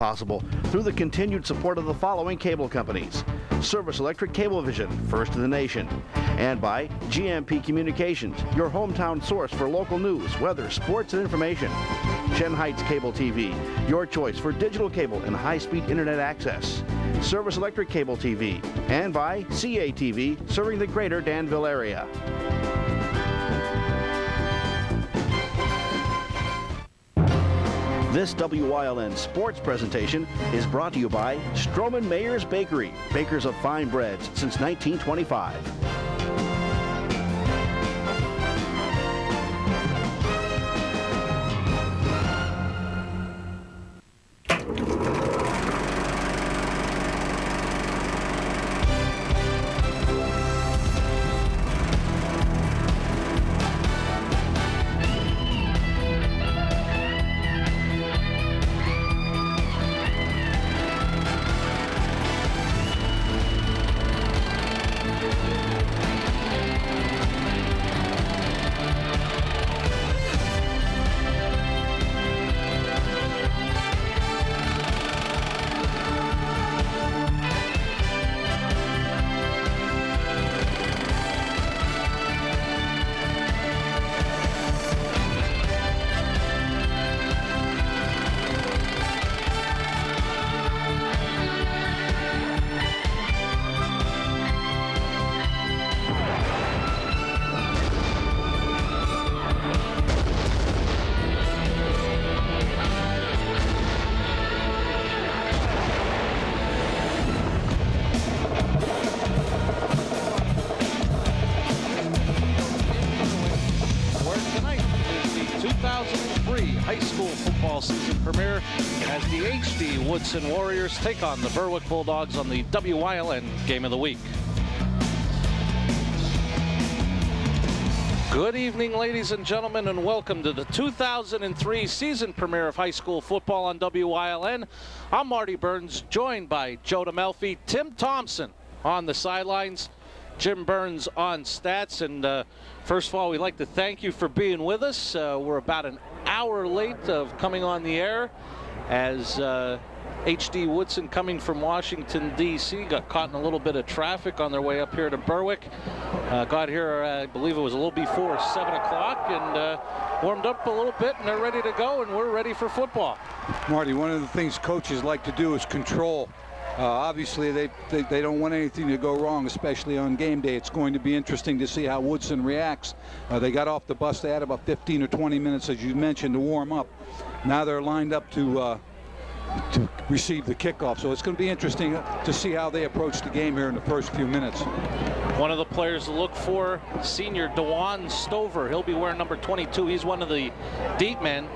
Possible through the continued support of the following cable companies: Service Electric Cablevision, first in the nation, and by GMP Communications, your hometown source for local news, weather, sports, and information. Chen Heights Cable TV, your choice for digital cable and high-speed internet access. Service Electric Cable TV, and by CATV, serving the greater Danville area. This WYLN sports presentation is brought to you by Stroman Mayer's Bakery, bakers of fine breads since 1925. Woodson Warriors take on the Berwick Bulldogs on the WYLN Game of the Week. Good evening, ladies and gentlemen, and welcome to the 2003 season premiere of high school football on WYLN. I'm Marty Burns, joined by Joe DeMelfi, Tim Thompson on the sidelines, Jim Burns on stats. And first of all, we'd like to thank you for being with us. We're about an hour late of coming on the air as H.D. Woodson, coming from Washington, D.C., got caught in a little bit of traffic on their way up here to Berwick. Got here, I believe it was a little before 7 o'clock, and warmed up a little bit, and they're ready to go, and we're ready for football. Marty, one of the things coaches like to do is control. Obviously, they don't want anything to go wrong, especially on game day. It's going to be interesting to see how Woodson reacts. They got off the bus. They had about 15 or 20 minutes, as you mentioned, to warm up. Now they're lined up to receive the kickoff. So it's going to be interesting to see how they approach the game here in the first few minutes. One of the players to look for, senior Dewan Stover. He'll be wearing number 22. He's one of the deep men.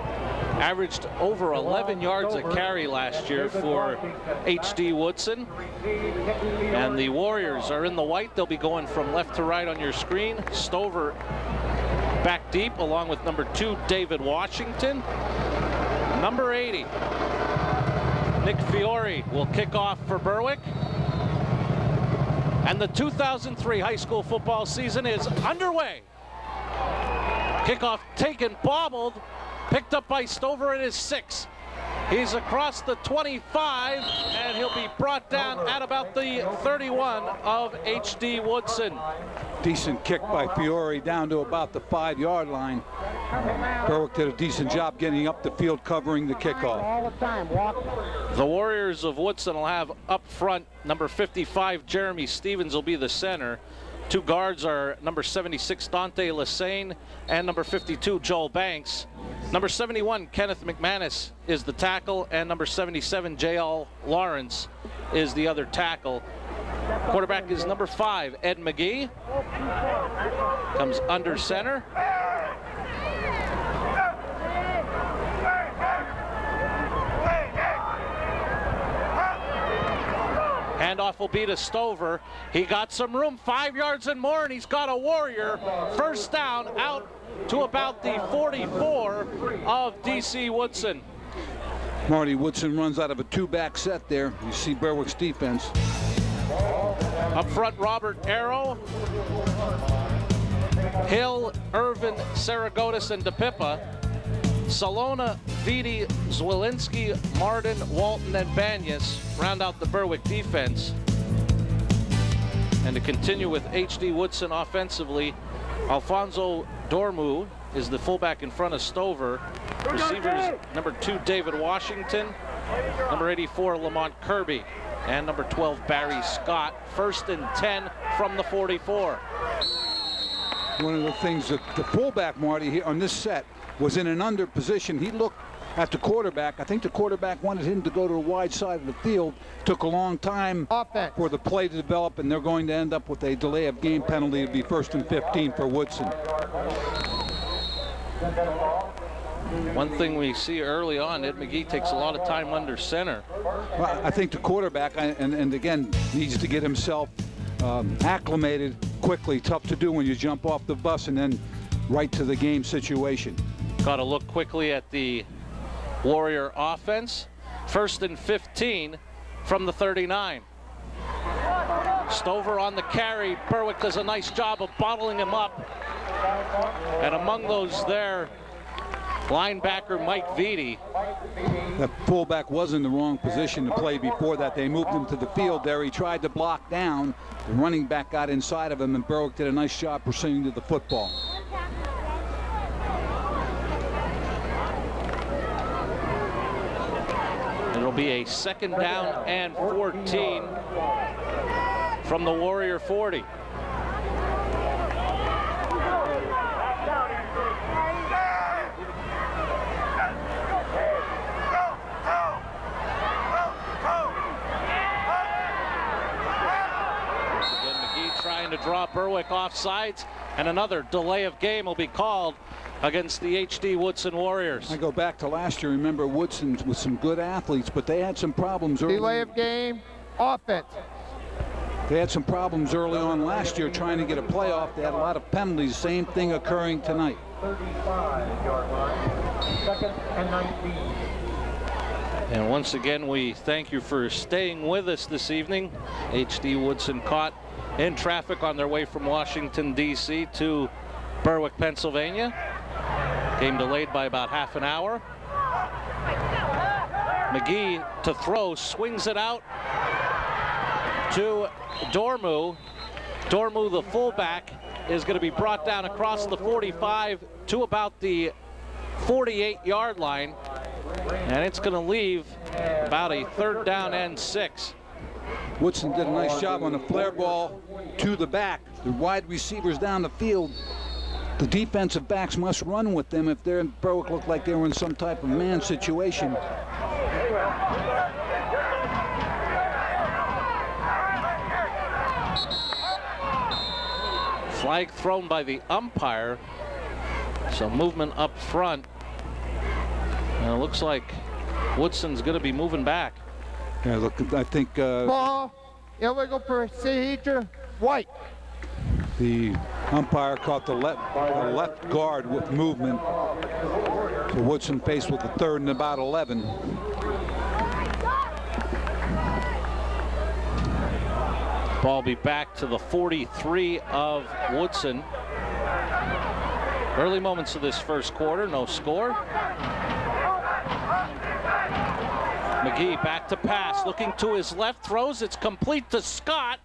Averaged over 11 yards a carry last year for H.D. Woodson. And the Warriors are in the white. They'll be going from left to right on your screen. Stover back deep, along with number 2, David Washington. Number 80, Nick Fiore, will kick off for Berwick. And the 2003 high school football season is underway. Kickoff taken, bobbled, picked up by Stover at his 6. He's across the 25, and he'll be brought down at about the 31 of H.D. Woodson. Decent kick by Fiore down to about the 5-yard line. Berwick did a decent job getting up the field, covering the kickoff. The Warriors of Woodson will have up front number 55, Jeremy Stevens will be the center. 2 guards are number 76, Dante Lassane, and number 52, Joel Banks. Number 71, Kenneth McManus, is the tackle, and number 77, J.L. Lawrence, is the other tackle. Quarterback is number 5, Ed McGee. Comes under center. Handoff will be to Stover. He got some room, 5 yards and more, and he's got a Warrior. First down out to about the 44 of D.C. Woodson. Marty, Woodson runs out of a 2-back set there. You see Berwick's defense. Up front, Robert Arrow, Hill, Irvin, Saragotis, and DePippa. Salona, Vitti, Zwolinski, Martin, Walton, and Banyas round out the Berwick defense. And to continue with H.D. Woodson offensively, Alfonso Dormu is the fullback in front of Stover. Receivers, number 2, David Washington, number 84, Lamont Kirby, and number 12, Barry Scott. 1st and 10 from the 44. One of the things that the fullback, Marty, here on this set was in an under position. He looked at the quarterback. I think the quarterback wanted him to go to the wide side of the field. Took a long time for the play to develop, and they're going to end up with a delay of game penalty. It'll be 1st and 15 for Woodson. One thing we see early on, Ed McGee takes a lot of time under center. Well, I think the quarterback, and again, needs to get himself acclimated quickly. Tough to do when you jump off the bus and then right to the game situation. Got to look quickly at the Warrior offense. 1st and 15 from the 39. Stover on the carry. Berwick does a nice job of bottling him up. And among those there, linebacker Mike Vitti. The fullback was in the wrong position to play before that. They moved him to the field there. He tried to block down. The running back got inside of him, and Berwick did a nice job pursuing to the football. It'll be a 2nd down and 14 from the Warrior 40. To draw Berwick off sides, and another delay of game will be called against the H.D. Woodson Warriors. I go back to last year. Remember, Woodson with some good athletes, but they had some problems early. Delay of game, offense. They had some problems early on last year trying to get a playoff. They had a lot of penalties. Same thing occurring tonight. 35-yard line, 2nd and 19. And once again, we thank you for staying with us this evening. H.D. Woodson caught in traffic on their way from Washington, D.C. to Berwick, Pennsylvania. Game delayed by about half an hour. McGee to throw, swings it out to Dormu. Dormu, the fullback, is going to be brought down across the 45 to about the 48-yard line. And it's going to leave about a 3rd down and 6. Woodson did a nice job on the flare ball to the back. The wide receivers down the field. The defensive backs must run with them if they're in Berwick. Look like they were in some type of man situation. Flag thrown by the umpire. So movement up front. And it looks like Woodson's going to be moving back. Yeah, look, I think Ball, illegal procedure, white. the umpire caught the left guard with movement. So Woodson faced with the 3rd and about 11. Ball be back to the 43 of Woodson. Early moments of this first quarter, no score. McGee back to pass, looking to his left, throws, it's complete to Scott.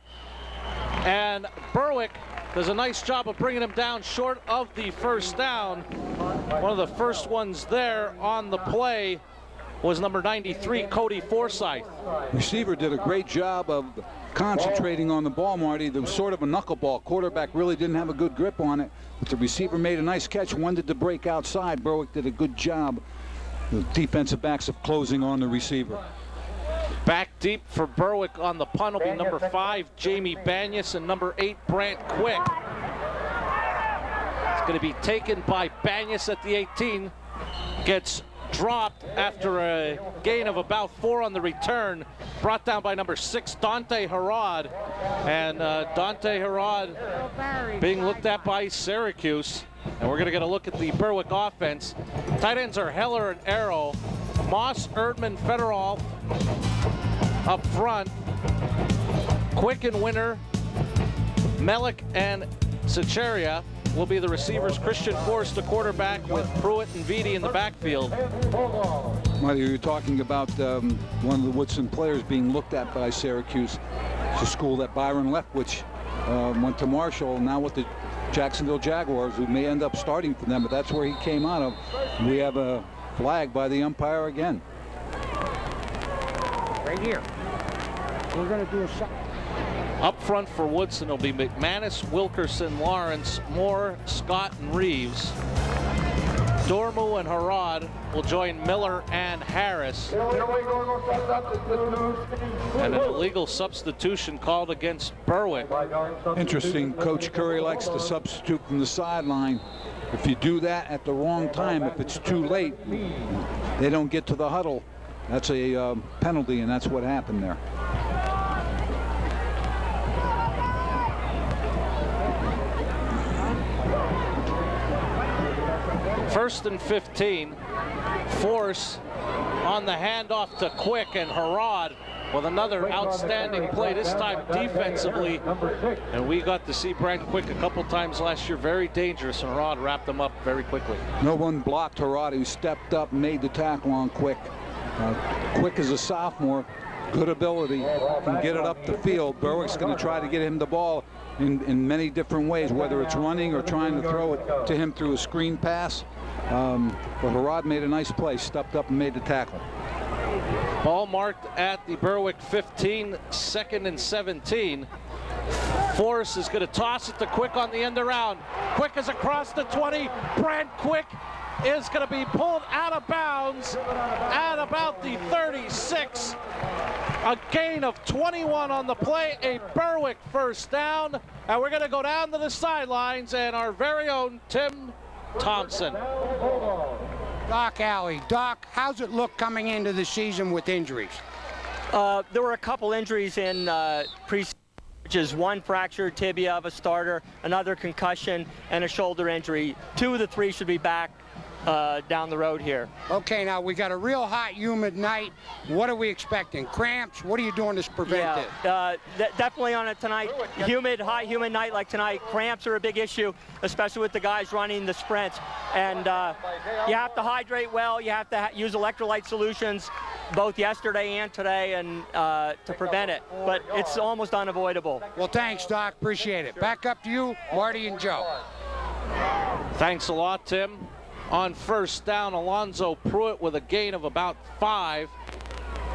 And Berwick does a nice job of bringing him down short of the first down. One of the first ones there on the play was number 93, Cody Forsyth. Receiver did a great job of concentrating on the ball, Marty. There was sort of a knuckleball. Quarterback really didn't have a good grip on it, but the receiver made a nice catch, wanted to break outside. Berwick did a good job. The defensive backs of closing on the receiver. Back deep for Berwick on the punt will be number 5, Jamie Banyas, and number 8, Brant Quick. It's going to be taken by Banyas at the 18. Gets dropped after a gain of about 4 on the return. Brought down by number 6, Dante Harrod. And Dante Harrod being looked at by Syracuse. And we're going to get a look at the Berwick offense. Tight ends are Heller and Arrow. Moss, Erdman, Federal up front. Quick and Winter, Melick and Sacheria. will be the receivers. Christian Forrest, the quarterback, with Pruitt and Vitti in the backfield. Marty, you're talking about one of the Woodson players being looked at by Syracuse. It's a school that Byron left, which went to Marshall, now with the Jacksonville Jaguars, who may end up starting for them, but that's where he came out of. We have a flag by the umpire again. Right here. We're going to do a shot. Up front for Woodson will be McManus, Wilkerson, Lawrence, Moore, Scott, and Reeves. Dormu and Harrod will join Miller and Harris. And an illegal substitution called against Berwick. Interesting. Coach Curry likes to substitute from the sideline. If you do that at the wrong time, if it's too late, they don't get to the huddle. That's a penalty, and that's what happened there. First and 15. Force on the handoff to Quick, and Harrod with another outstanding play, this time defensively. And we got to see Brent Quick a couple times last year, very dangerous, and Harrod wrapped them up very quickly. No one blocked Harrod, who stepped up and made the tackle on Quick. Quick is a sophomore, good ability, can get it up the field. Berwick's going to try to get him the ball in many different ways, whether it's running or trying to throw it to him through a screen pass. But Harrod made a nice play, stepped up and made the tackle. Ball marked at the Berwick 15, 2nd and 17. Forrest is going to toss it to Quick on the end around. Quick is across the 20. Brent Quick is going to be pulled out of bounds at about the 36. A gain of 21 on the play, a Berwick first down. And we're going to go down to the sidelines and our very own Tim Thompson. Doc Alley. Doc, how's it look coming into the season with injuries? There were a couple injuries in pre-season, which is one fractured tibia of a starter, another concussion, and a shoulder injury. 2 of the 3 should be back down the road here. Okay, now we got a real hot, humid night. What are we expecting? Cramps? What are you doing to prevent this? Definitely on it tonight. Humid, hot, humid night like tonight. Cramps are a big issue, especially with the guys running the sprints. And you have to hydrate well. You have to use electrolyte solutions, both yesterday and today, and to prevent it. But it's almost unavoidable. Well, thanks, Doc. Appreciate it. Back up to you, Marty and Joe. Thanks a lot, Tim. On first down, Alonzo Pruitt with a gain of about 5.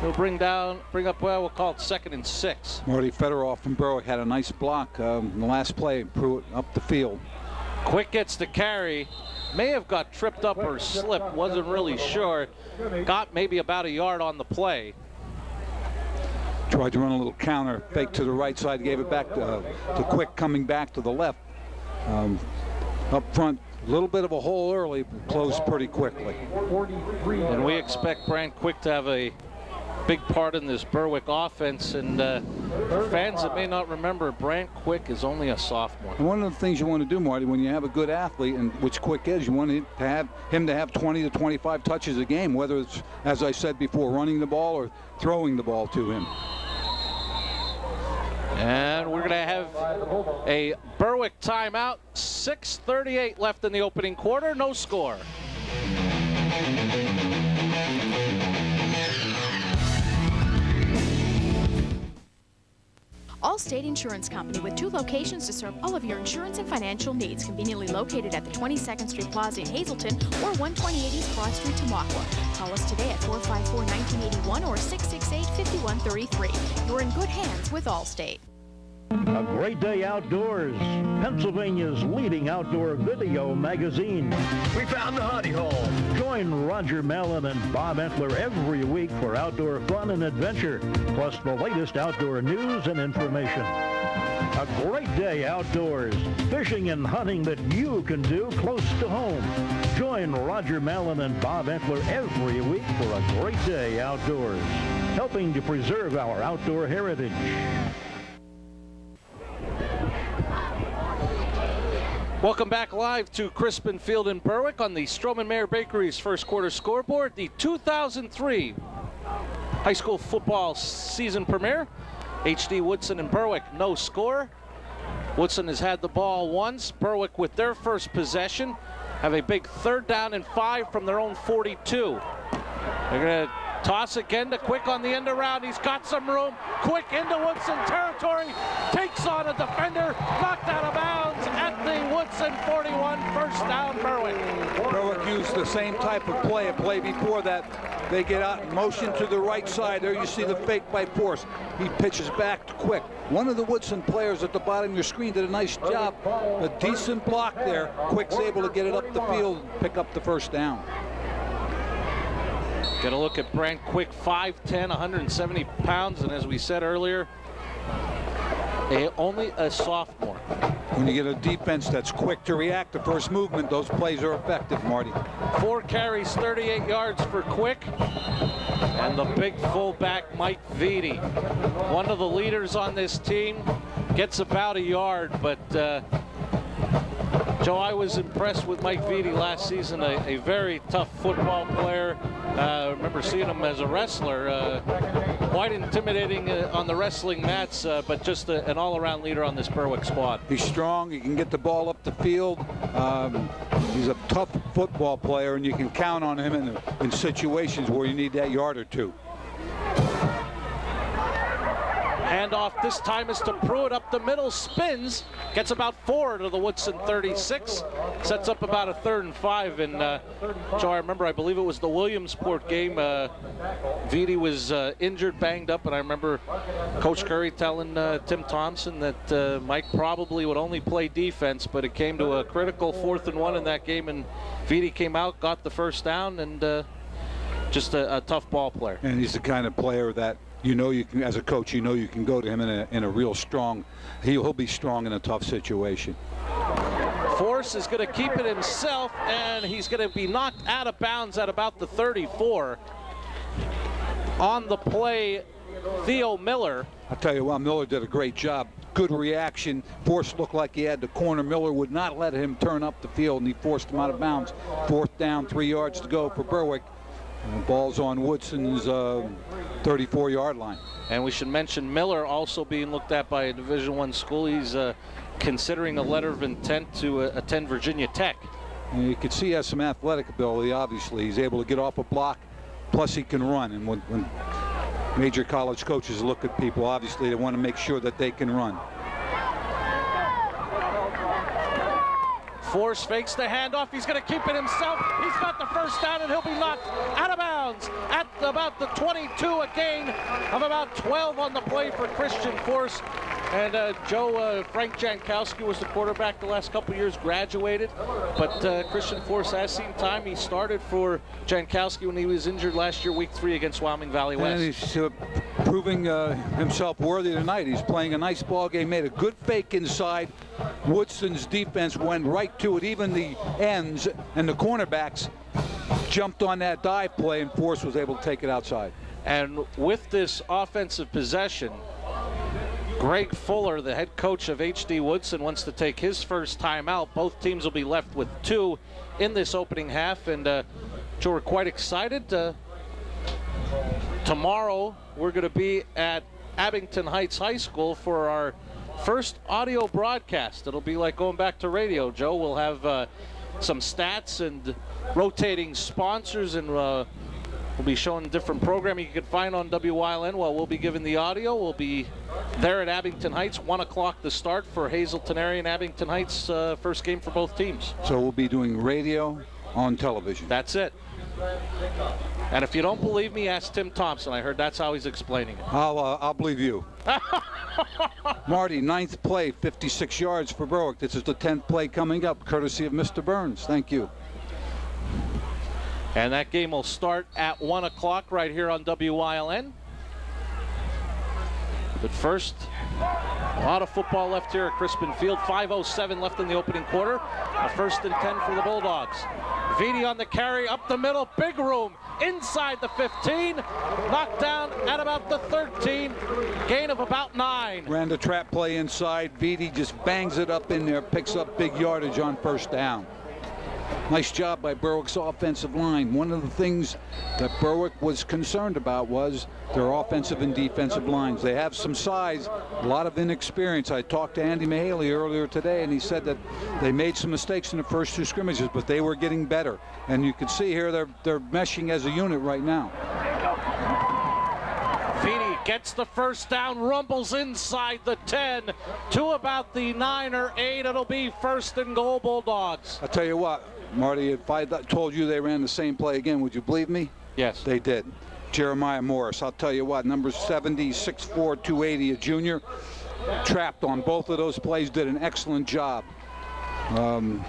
He'll bring up, well, we'll call it 2nd and 6. Marty Federoff from Berwick had a nice block in the last play. Pruitt up the field. Quick gets the carry. May have got tripped up or slipped, wasn't really sure. Got maybe about a yard on the play. Tried to run a little counter, fake to the right side, gave it back to Quick, coming back to the left. Up front, a little bit of a hole early, but closed pretty quickly. And we expect Brant Quick to have a big part in this Berwick offense. And for fans that may not remember, Brant Quick is only a sophomore. And one of the things you want to do, Marty, when you have a good athlete, and which Quick is, you want to have him to have 20 to 25 touches a game, whether it's, as I said before, running the ball or throwing the ball to him. And we're going to have a Berwick timeout. 6:38 left in the opening quarter. No score. Allstate Insurance Company, with 2 locations to serve all of your insurance and financial needs, conveniently located at the 22nd Street Plaza in Hazleton or 128 East Broad Street, Tamaqua. Call us today at 454-1981 or 668-5133. You're in good hands with Allstate. A great day outdoors. Pennsylvania's leading outdoor video magazine. We found the honey hole. Join Roger Mellon and Bob Entler every week for outdoor fun and adventure, plus the latest outdoor news and information. A great day outdoors. Fishing and hunting that you can do close to home. Join Roger Mellon and Bob Entler every week for a great day outdoors, helping to preserve our outdoor heritage. Welcome back live to Crispin Field in Berwick on the Stroman Mayer Bakery's first quarter scoreboard. The 2003 high school football season premiere. HD Woodson and Berwick, no score. Woodson has had the ball once. Berwick with their first possession have a big 3rd down and 5 from their own 42. They're going to toss again to Quick on the end around. He's got some room. Quick into Woodson territory. Takes on a defender. Knocked out of bounds at the Woodson 41. First down, Berwick. Berwick used the same type of play, a play before that. They get out in motion to the right side. There you see the fake by Force. He pitches back to Quick. One of the Woodson players at the bottom of your screen did a nice job. A decent block there. Quick's able to get it up the field and pick up the first down. Get a look at Brant Quick, 5'10", 170 pounds, and as we said earlier, only a sophomore. When you get a defense that's quick to react to first movement, those plays are effective, Marty. 4 carries, 38 yards for Quick. And the big fullback, Mike Vitti, one of the leaders on this team, gets about a yard, but Joe, I was impressed with Mike Vitti last season, a very tough football player. I remember seeing him as a wrestler, quite intimidating on the wrestling mats, but just an all-around leader on this Berwick squad. He's strong, he can get the ball up the field. He's a tough football player, and you can count on him in situations where you need that yard or two. Handoff this time is to Pruitt up the middle, spins, gets about 4 to the Woodson 36, sets up about a 3rd and 5. And Joe, I remember, I believe it was the Williamsport game. Vitti was injured, banged up, and I remember Coach Curry telling Tim Thompson that Mike probably would only play defense, but it came to a critical 4th and 1 in that game, and Vitti came out, got the first down, and just a tough ball player. And he's the kind of player that you know you can, as a coach, you know you can go to him in a real strong, he'll be strong in a tough situation. Force is going to keep it himself, and he's going to be knocked out of bounds at about the 34. On the play, Theo Miller. I'll tell you what, Miller did a great job. Good reaction. Force looked like he had the corner. Miller would not let him turn up the field, and he forced him out of bounds. 4th down, 3 yards to go for Berwick. Ball's on Woodson's 34-yard line. And we should mention Miller also being looked at by a Division I school. He's considering a letter of intent to attend Virginia Tech. And you can see he has some athletic ability, obviously. He's able to get off a block, plus he can run. And when major college coaches look at people, obviously they want to make sure that they can run. Force fakes the handoff. He's going to keep it himself. He's got the first down, and he'll be knocked out of bounds at about the 22. A gain of about 12 on the play for Christian Force. And Joe, Frank Jankowski was the quarterback the last couple years, graduated. But Christian Force has seen time. He started for Jankowski when he was injured last year, week 3 against Wyoming Valley West. And he's proving himself worthy tonight. He's playing a nice ball game, made a good fake inside. Woodson's defense went right to it. Even the ends and the cornerbacks jumped on that dive play, and Force was able to take it outside. And with this offensive possession, Greg Fuller, the head coach of HD Woodson, wants to take his first time out. Both teams will be left with 2 in this opening half, and Joe, we're quite excited. Tomorrow, we're going to be at Abington Heights High School for our first audio broadcast. It'll be like going back to radio, Joe. We'll have some stats and rotating sponsors, and we'll be showing different programming you can find on WYLN while we'll be giving the audio. We'll be there at Abington Heights, 1 o'clock to start for Hazelton area and Abington Heights, first game for both teams. So we'll be doing radio on television. That's it. And if you don't believe me, ask Tim Thompson. I heard that's how he's explaining it. I'll believe you. Marty, 9th play, 56 yards for Berwick. This is the 10th play coming up, courtesy of Mr. Burns. Thank you. And that game will start at 1 o'clock right here on WYLN. But first, a lot of football left here at Crispin Field. 5:07 left in the opening quarter. A 1st and 10 for the Bulldogs. Vitti on the carry, up the middle, big room, inside the 15. Knocked down at about the 13. Gain of about 9. Ran the trap play inside. Vitti just bangs it up in there, picks up big yardage on 1st down. Nice job by Berwick's offensive line. One of the things that Berwick was concerned about was their offensive and defensive lines. They have some size, a lot of inexperience. I talked to Andy Mahaley earlier today, and he said that they made some mistakes in the first 2 scrimmages, but they were getting better. And you can see here they're meshing as a unit right now. Feedy gets the first down, rumbles inside the 10 to about the 9 or 8. It'll be 1st and goal, Bulldogs. I'll tell you what, Marty, if I told you they ran the same play again, would you believe me? Yes. They did. Jeremiah Morris, I'll tell you what, number 70, 6'4", 280, a junior, trapped on both of those plays, did an excellent job on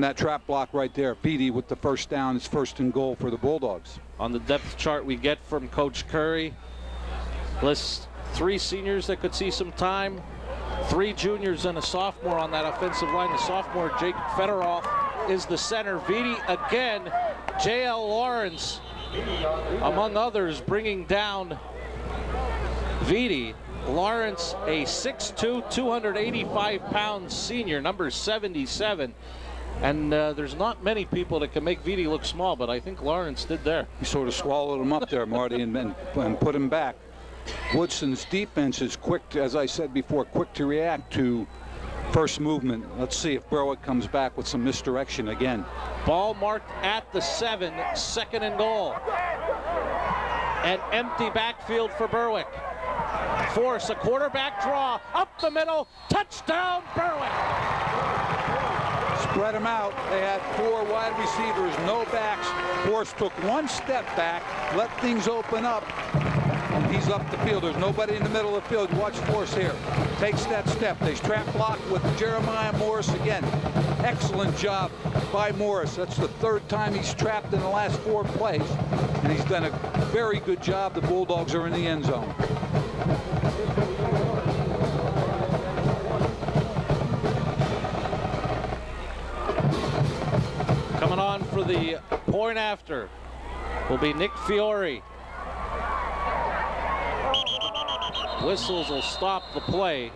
that trap block right there. Feedy with the first down, is 1st and goal for the Bulldogs. On the depth chart we get from Coach Curry, lists 3 seniors that could see some time, 3 juniors and a sophomore on that offensive line. The sophomore, Jake Federoff, is the center. Feedy again, J.L. Lawrence, among others, bringing down Feedy. Lawrence, a 6'2", 285-pound senior, number 77. And there's not many people that can make Feedy look small, but I think Lawrence did there. He sort of swallowed him up there, Marty, and put him back. Woodson's defense is quick, as I said before, quick to react to first movement. Let's see if Berwick comes back with some misdirection again. Ball marked at the 7, 2nd and goal. An empty backfield for Berwick. Force a quarterback draw up the middle. Touchdown, Berwick. Spread them out. They had 4 wide receivers, no backs. Force took 1 step back, let things open up. And he's up the field. There's nobody in the middle of the field. Watch Force here. Takes that step. They trap block with Jeremiah Morris again. Excellent job by Morris. That's the 3rd time he's trapped in the last 4 plays. And he's done a very good job. The Bulldogs are in the end zone. Coming on for the point after will be Nick Fiore. Whistles will stop the play.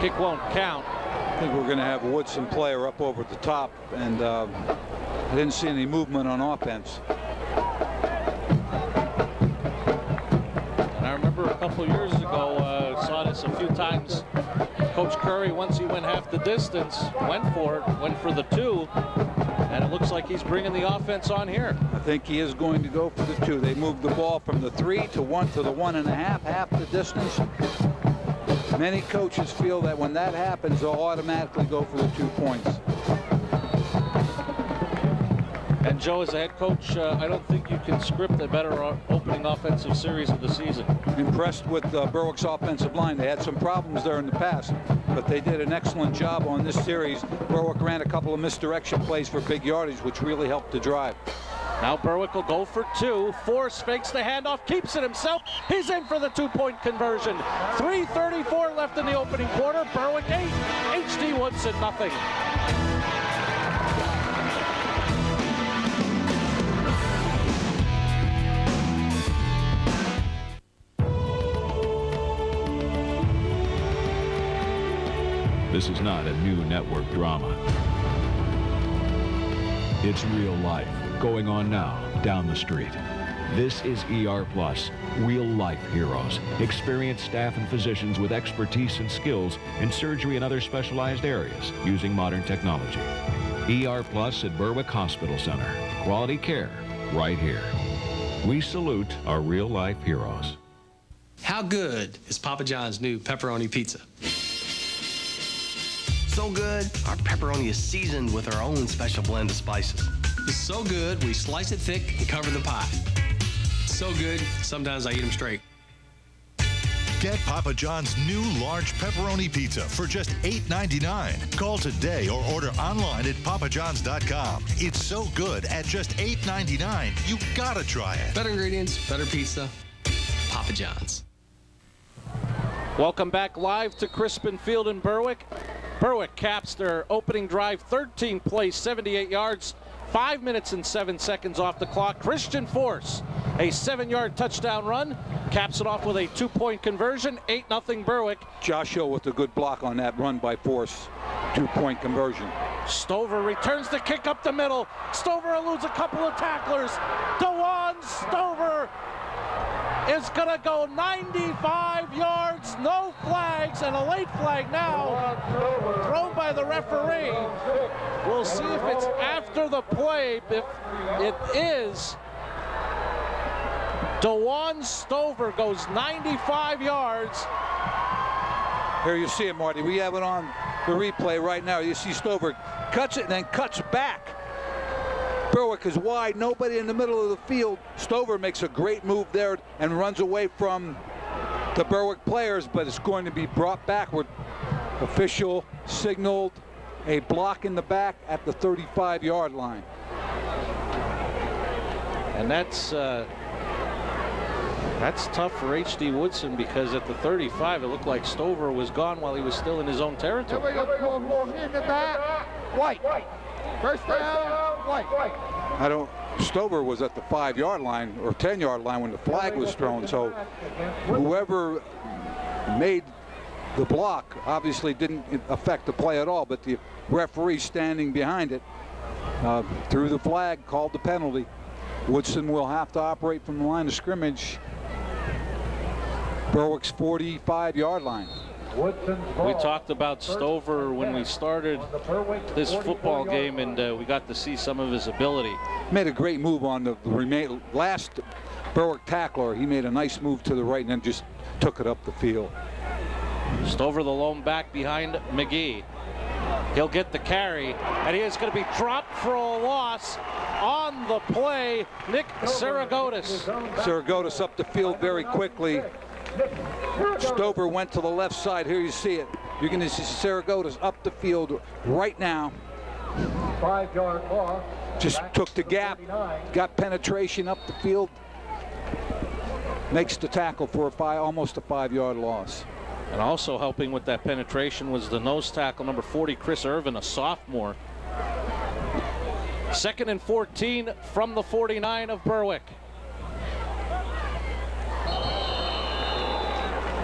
Kick won't count. I think we're going to have a Woodson player up over the top, and I didn't see any movement on offense. And I remember a couple years ago, saw this a few times. Coach Curry, once he went half the distance, went for the 2. And it looks like he's bringing the offense on here. I think he is going to go for the 2. They moved the ball from the 3 to 1 to the 1.5, half the distance. Many coaches feel that when that happens, they'll automatically go for the 2 points. And Joe, as a head coach, I don't think you can script a better opening offensive series of the season. Impressed with Berwick's offensive line. They had some problems there in the past, but they did an excellent job on this series. Berwick ran a couple of misdirection plays for big yardage, which really helped the drive. Now Berwick will go for 2. Force fakes the handoff, keeps it himself. He's in for the 2-point conversion. 3:34 left in the opening quarter. Berwick 8, HD Woodson nothing. This is not a new network drama. It's real life going on now down the street. This is ER Plus, real life heroes. Experienced staff and physicians with expertise and skills in surgery and other specialized areas using modern technology. ER Plus at Berwick Hospital Center. Quality care right here. We salute our real life heroes. How good is Papa John's new pepperoni pizza? So good, our pepperoni is seasoned with our own special blend of spices. It's so good, we slice it thick and cover the pie. So good, sometimes I eat them straight. Get Papa John's new large pepperoni pizza for just $8.99. Call today or order online at papajohns.com. It's so good at just $8.99. You gotta try it. Better ingredients, better pizza. Papa John's. Welcome back live to Crispin Field in Berwick. Berwick caps their opening drive, 13 plays, 78 yards, 5 minutes and 7 seconds off the clock. Christian Force, a 7-yard touchdown run, caps it off with a 2-point conversion, 8-0 Berwick. Joshua with a good block on that run by Force, 2-point conversion. Stover returns the kick up the middle. Stover eludes a couple of tacklers. DeJuan Stover is going to go 95 yards, no flags, and a late flag now thrown by the referee. We'll see if it's after the play. If it is, DeJuan Stover goes 95 yards. Here you see it, Marty. We have it on the replay right now. You see Stover cuts it and then cuts back. Berwick is wide, nobody in the middle of the field. Stover makes a great move there and runs away from the Berwick players, but it's going to be brought backward. Official signaled a block in the back at the 35-yard line. And that's tough for H.D. Woodson, because at the 35 it looked like Stover was gone while he was still in his own territory. In the back, White. First down, White. Stover was at the 5-yard line or 10-yard line when the flag was thrown, so whoever made the block obviously didn't affect the play at all, but the referee standing behind it threw the flag, called the penalty. Woodson will have to operate from the line of scrimmage. Berwick's 45-yard line. We talked about Stover when we started this football game, and we got to see some of his ability. Made a great move on the last Berwick tackler. He made a nice move to the right and then just took it up the field. Stover, the lone back behind McGee. He'll get the carry, and he is going to be dropped for a loss on the play. Nick Saragotis. Saragotis up the field very quickly. Stover went to the left side. Here you see it. You're going to see Saragotis up the field right now. 5-yard loss. Just took the gap, got penetration up the field, makes the tackle for almost a 5-yard loss. And also helping with that penetration was the nose tackle, number 40, Chris Irvin, a sophomore. 2nd and 14 from the 49 of Berwick.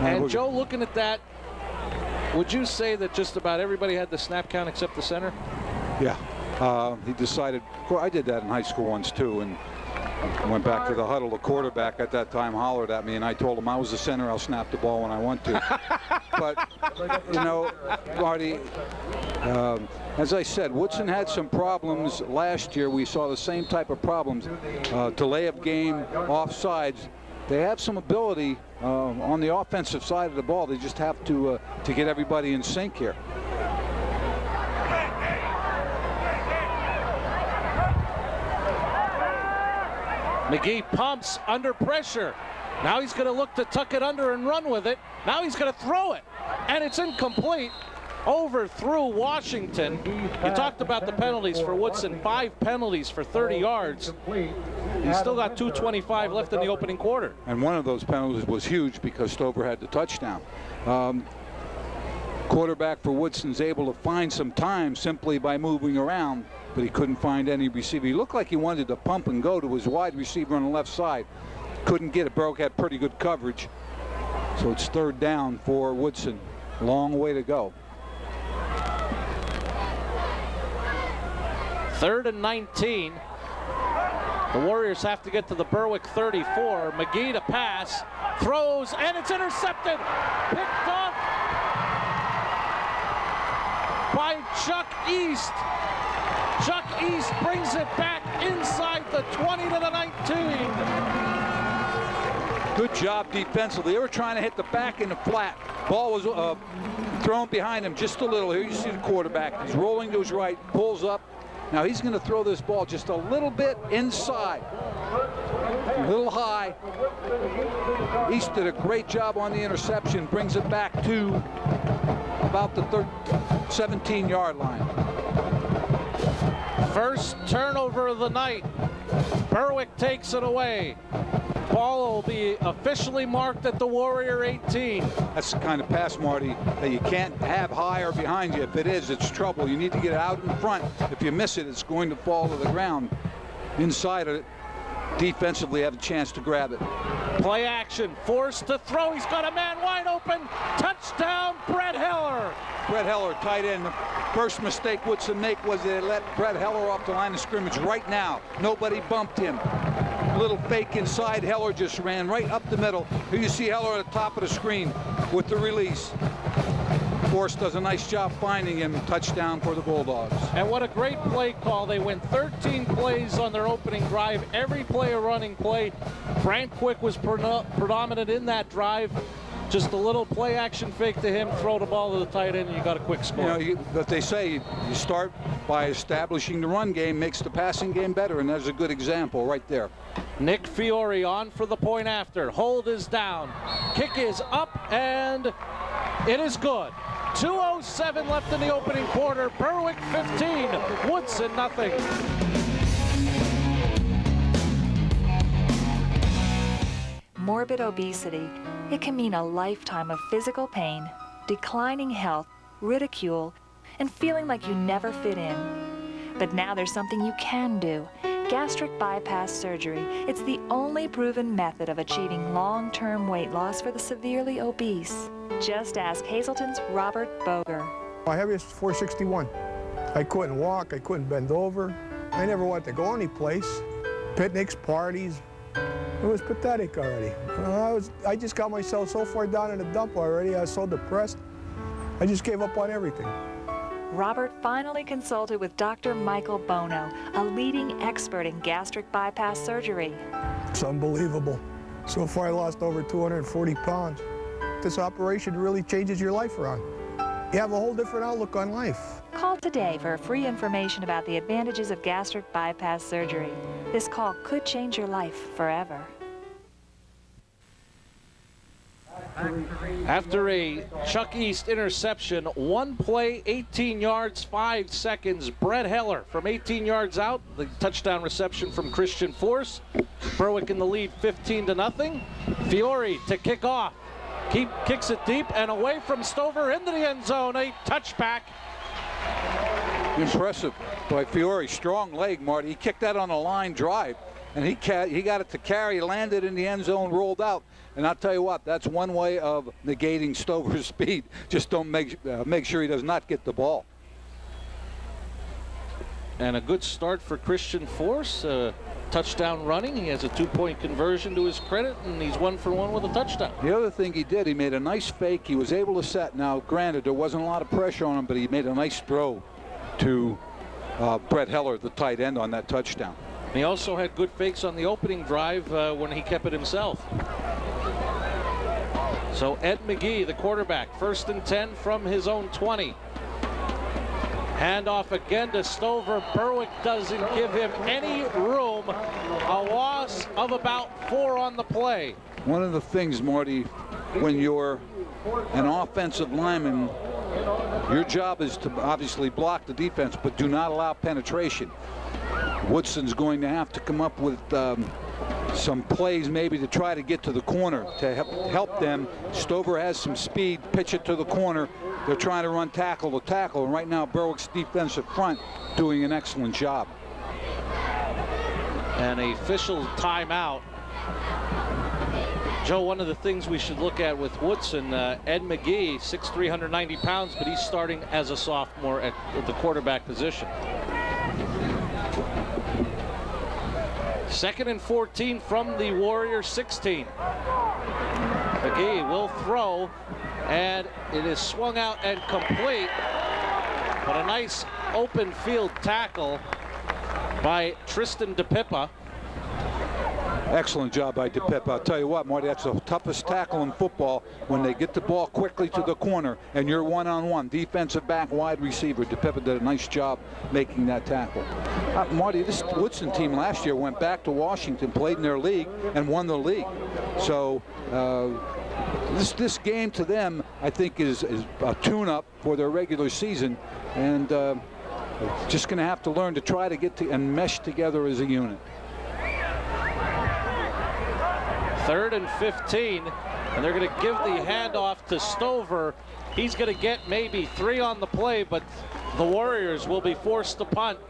And Joe, looking at that, would you say that just about everybody had the snap count except the center? Yeah. He decided, I did that in high school once too, and went back to the huddle. The quarterback at that time hollered at me, and I told him I was the center. I'll snap the ball when I want to. But, you know, Marty, as I said, Woodson had some problems last year. We saw the same type of problems. Delay of game, offsides. They have some ability on the offensive side of the ball. They just have to get everybody in sync here. McGee pumps under pressure. Now he's going to look to tuck it under and run with it. Now he's going to throw it, and it's incomplete. Overthrew Washington. You talked about the penalties for Woodson. 5 penalties for 30 yards. He's still got 2:25 left in the opening quarter. And one of those penalties was huge because Stover had the touchdown. Quarterback for Woodson's able to find some time simply by moving around, but he couldn't find any receiver. He looked like he wanted to pump and go to his wide receiver on the left side. Couldn't get it. Berwick had pretty good coverage. So it's 3rd down for Woodson. Long way to go. 3rd and 19. The Warriors have to get to the Berwick 34. McGee to pass, throws, and it's intercepted. Picked off by Chuck East. Chuck East brings it back inside the 20 to the 19. Good job defensively. They were trying to hit the back in the flat. Ball was thrown behind him just a little. Here you see the quarterback. He's rolling to his right, pulls up. Now he's going to throw this ball just a little bit inside, a little high. East did a great job on the interception, brings it back to about the 17-yard line. First turnover of the night. Berwick takes it away. Ball will be officially marked at the Warrior 18. That's the kind of pass, Marty, that you can't have high or behind you. If it is, it's trouble. You need to get it out in front. If you miss it, it's going to fall to the ground inside of it. defensively have a chance to grab it. Play action, forced to throw. He's got a man wide open. Touchdown, Brett Heller. Brett Heller, tight end. The first mistake Woodson make was they let Brett Heller off the line of scrimmage right now. Nobody bumped him. Little fake inside. Heller just ran right up the middle. Here you see Heller at the top of the screen with the release. Force does a nice job finding him. Touchdown for the Bulldogs. And what a great play call. They went 13 plays on their opening drive. Every play a running play. Frank Quick was predominant in that drive. Just a little play action fake to him, throw the ball to the tight end, and you got a quick score. But they say you start by establishing the run game, makes the passing game better, and there's a good example right there. Nick Fiore on for the point after. Hold is down. Kick is up, and it is good. 2:07 left in the opening quarter. Berwick 15, Woodson nothing. Morbid obesity. It can mean a lifetime of physical pain, declining health, ridicule, and feeling like you never fit in. But now there's something you can do. Gastric bypass surgery. It's the only proven method of achieving long-term weight loss for the severely obese. Just ask Hazelton's Robert Boger. My heaviest was 461. I couldn't walk, I couldn't bend over. I never wanted to go any place. Picnics, parties. It was pathetic already. I just got myself so far down in the dump already. I was so depressed. I just gave up on everything. Robert finally consulted with Dr. Michael Bono, a leading expert in gastric bypass surgery. It's unbelievable. So far I lost over 240 pounds. This operation really changes your life around. You have a whole different outlook on life. Call today for free information about the advantages of gastric bypass surgery. This call could change your life forever. After a Chuck East interception, one play, 18 yards, 5 seconds. Brett Heller from 18 yards out. The touchdown reception from Christian Force. Berwick in the lead 15-0. Fiore to kick off. Kicks it deep and away from Stover into the end zone. A touchback. Impressive by Fiore. Strong leg, Marty. He kicked that on a line drive, and he got it to carry, landed in the end zone, rolled out. And I'll tell you what, that's one way of negating Stover's speed. Just don't make sure he does not get the ball. And a good start for Christian Force. Touchdown running. He has a 2-point conversion to his credit, and he's 1 for 1 with a touchdown. The other thing he did, he made a nice fake. He was able to set. Now, granted, there wasn't a lot of pressure on him, but he made a nice throw to Brett Heller, the tight end, on that touchdown. And he also had good fakes on the opening drive when he kept it himself. So Ed McGee, the quarterback, 1st and 10 from his own 20. Handoff again to Stover. Berwick doesn't give him any room. A loss of about 4 on the play. One of the things, Marty, when you're an offensive lineman, your job is to obviously block the defense, but do not allow penetration. Woodson's going to have to come up with some plays maybe to try to get to the corner to help them. Stover has some speed, pitch it to the corner. They're trying to run tackle to tackle, and right now Berwick's defensive front doing an excellent job. An official timeout. Joe, one of the things we should look at with Woodson, Ed McGee, 6'3", 190 pounds, but he's starting as a sophomore at the quarterback position. 2nd and 14 from the Warrior 16. McGee will throw, and it is swung out and complete. But a nice open field tackle by Tristan DePippa. Excellent job by DePippa. I'll tell you what, Marty, that's the toughest tackle in football, when they get the ball quickly to the corner and you're one-on-one, defensive back, wide receiver. DePippa did a nice job making that tackle. Marty, this Woodson team last year went back to Washington, played in their league, and won the league. So this game to them, I think, is a tune-up for their regular season, and just going to have to learn to try to get to and mesh together as a unit. 3rd and 15, and they're going to give the handoff to Stover. He's going to get maybe 3 on the play, but the Warriors will be forced to punt.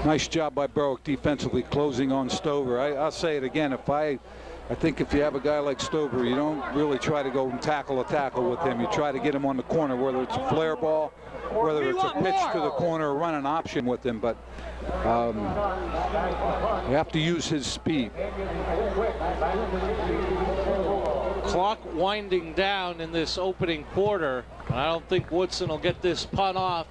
Nice job by Berwick defensively closing on Stover. I'll say it again. I think if you have a guy like Stover, you don't really try to go and tackle with him. You try to get him on the corner, whether it's a flare ball, whether it's a pitch to the corner, or run an option with him. But you have to use his speed. Clock winding down in this opening quarter. I don't think Woodson will get this punt off.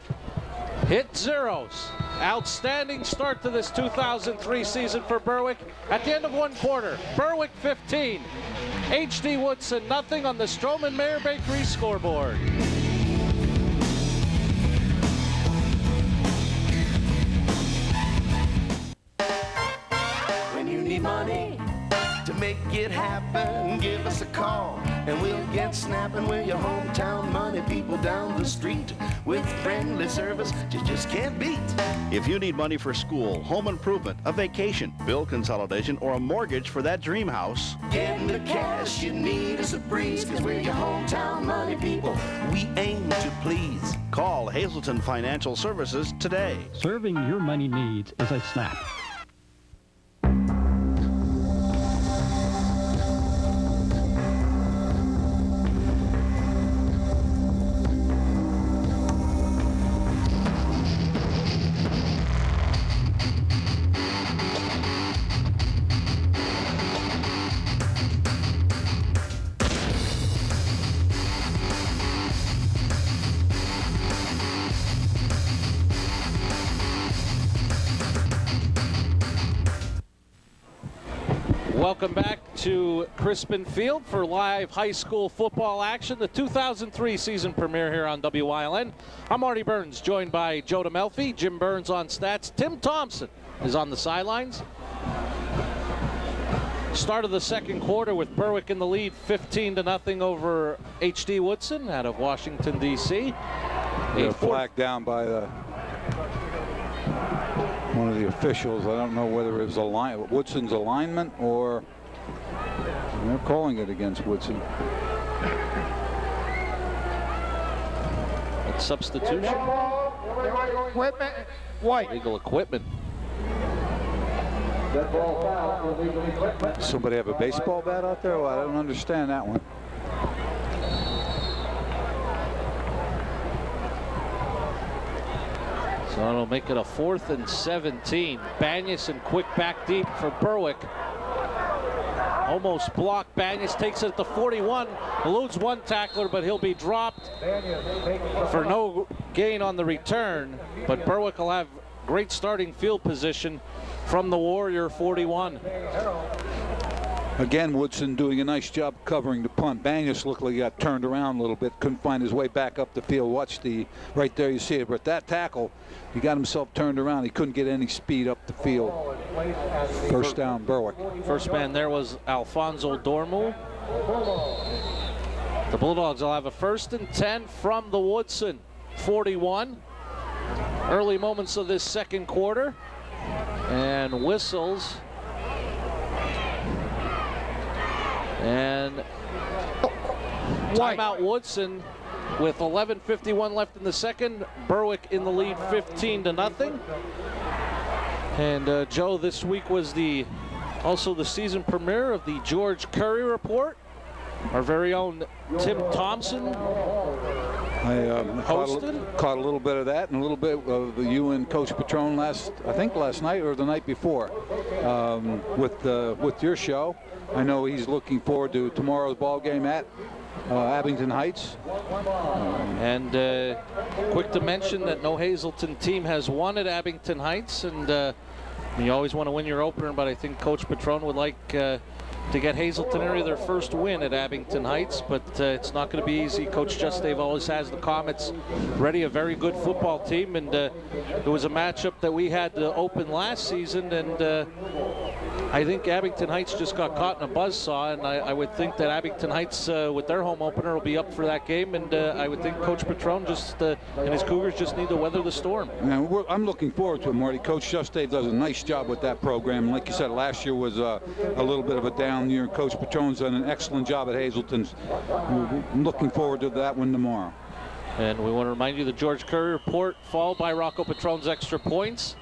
Hit zeros. Outstanding start to this 2003 season for Berwick. At the end of one quarter, Berwick 15, HD Woodson nothing on the Stroman Mayer Bakery scoreboard. When you need money to make it happen, give us a call and we'll get snapping. We're your hometown money people down the street with friendly service you just can't beat. If you need money for school, home improvement, a vacation, bill consolidation, or a mortgage for that dream house, getting the cash you need is a breeze, cause we're your hometown money people. We aim to please. Call Hazelton Financial Services today. Serving your money needs is a snap. Welcome back to Crispin Field for live high school football action, the 2003 season premiere here on WILN. I'm Marty Burns, joined by Joe DeMelfi, Jim Burns on stats. Tim Thompson is on the sidelines. Start of the second quarter with Berwick in the lead 15-0 over HD Woodson out of Washington, D.C. A flag down by one of the officials. I don't know whether it was Woodson's alignment or they're calling it against Woodson. That's substitution. Equipment. White. Legal equipment. Somebody have a baseball bat out there? Well, I don't understand that one. So it'll make it a 4th and 17. Banyas and quick back deep for Berwick. Almost blocked. Banyas takes it at the 41. Eludes one tackler, but he'll be dropped for no gain on the return. But Berwick will have great starting field position from the Warrior 41. Again, Woodson doing a nice job covering the punt. Banyas looked like he got turned around a little bit, couldn't find his way back up the field. Watch right there, you see it. But that tackle, he got himself turned around. He couldn't get any speed up the field. First down, Berwick. First man there was Alfonso Dormu. The Bulldogs will have a 1st and 10 from the Woodson 41. Early moments of this second quarter. And whistles. And timeout Woodson with 11:51 left in the second. Berwick in the lead 15-0. And Joe, this week was also the season premiere of the George Curry Report. Our very own Tim Thompson I caught a little bit of that and a little bit of you and Coach Petrone last night or the night before with your show. I know he's looking forward to tomorrow's ball game at Abington Heights. And quick to mention that no Hazelton team has won at Abington Heights, and you always want to win your opener, but I think Coach Petrone would like to get Hazelton area their first win at Abington Heights, but it's not going to be easy. Coach Justave always has the Comets ready, a very good football team, and it was a matchup that we had to open last season, and I think Abington Heights just got caught in a buzzsaw, and I would think that Abington Heights with their home opener will be up for that game, and I would think Coach Petrone and his Cougars just need to weather the storm. Yeah, I'm looking forward to it, Marty. Coach Justave does a nice job with that program, and like you said, last year was a little bit of a down year. Coach Petrone's done an excellent job at Hazelton. I'm looking forward to that one tomorrow. And we want to remind you the George Curry Report, followed by Rocco Petrone's Extra Points.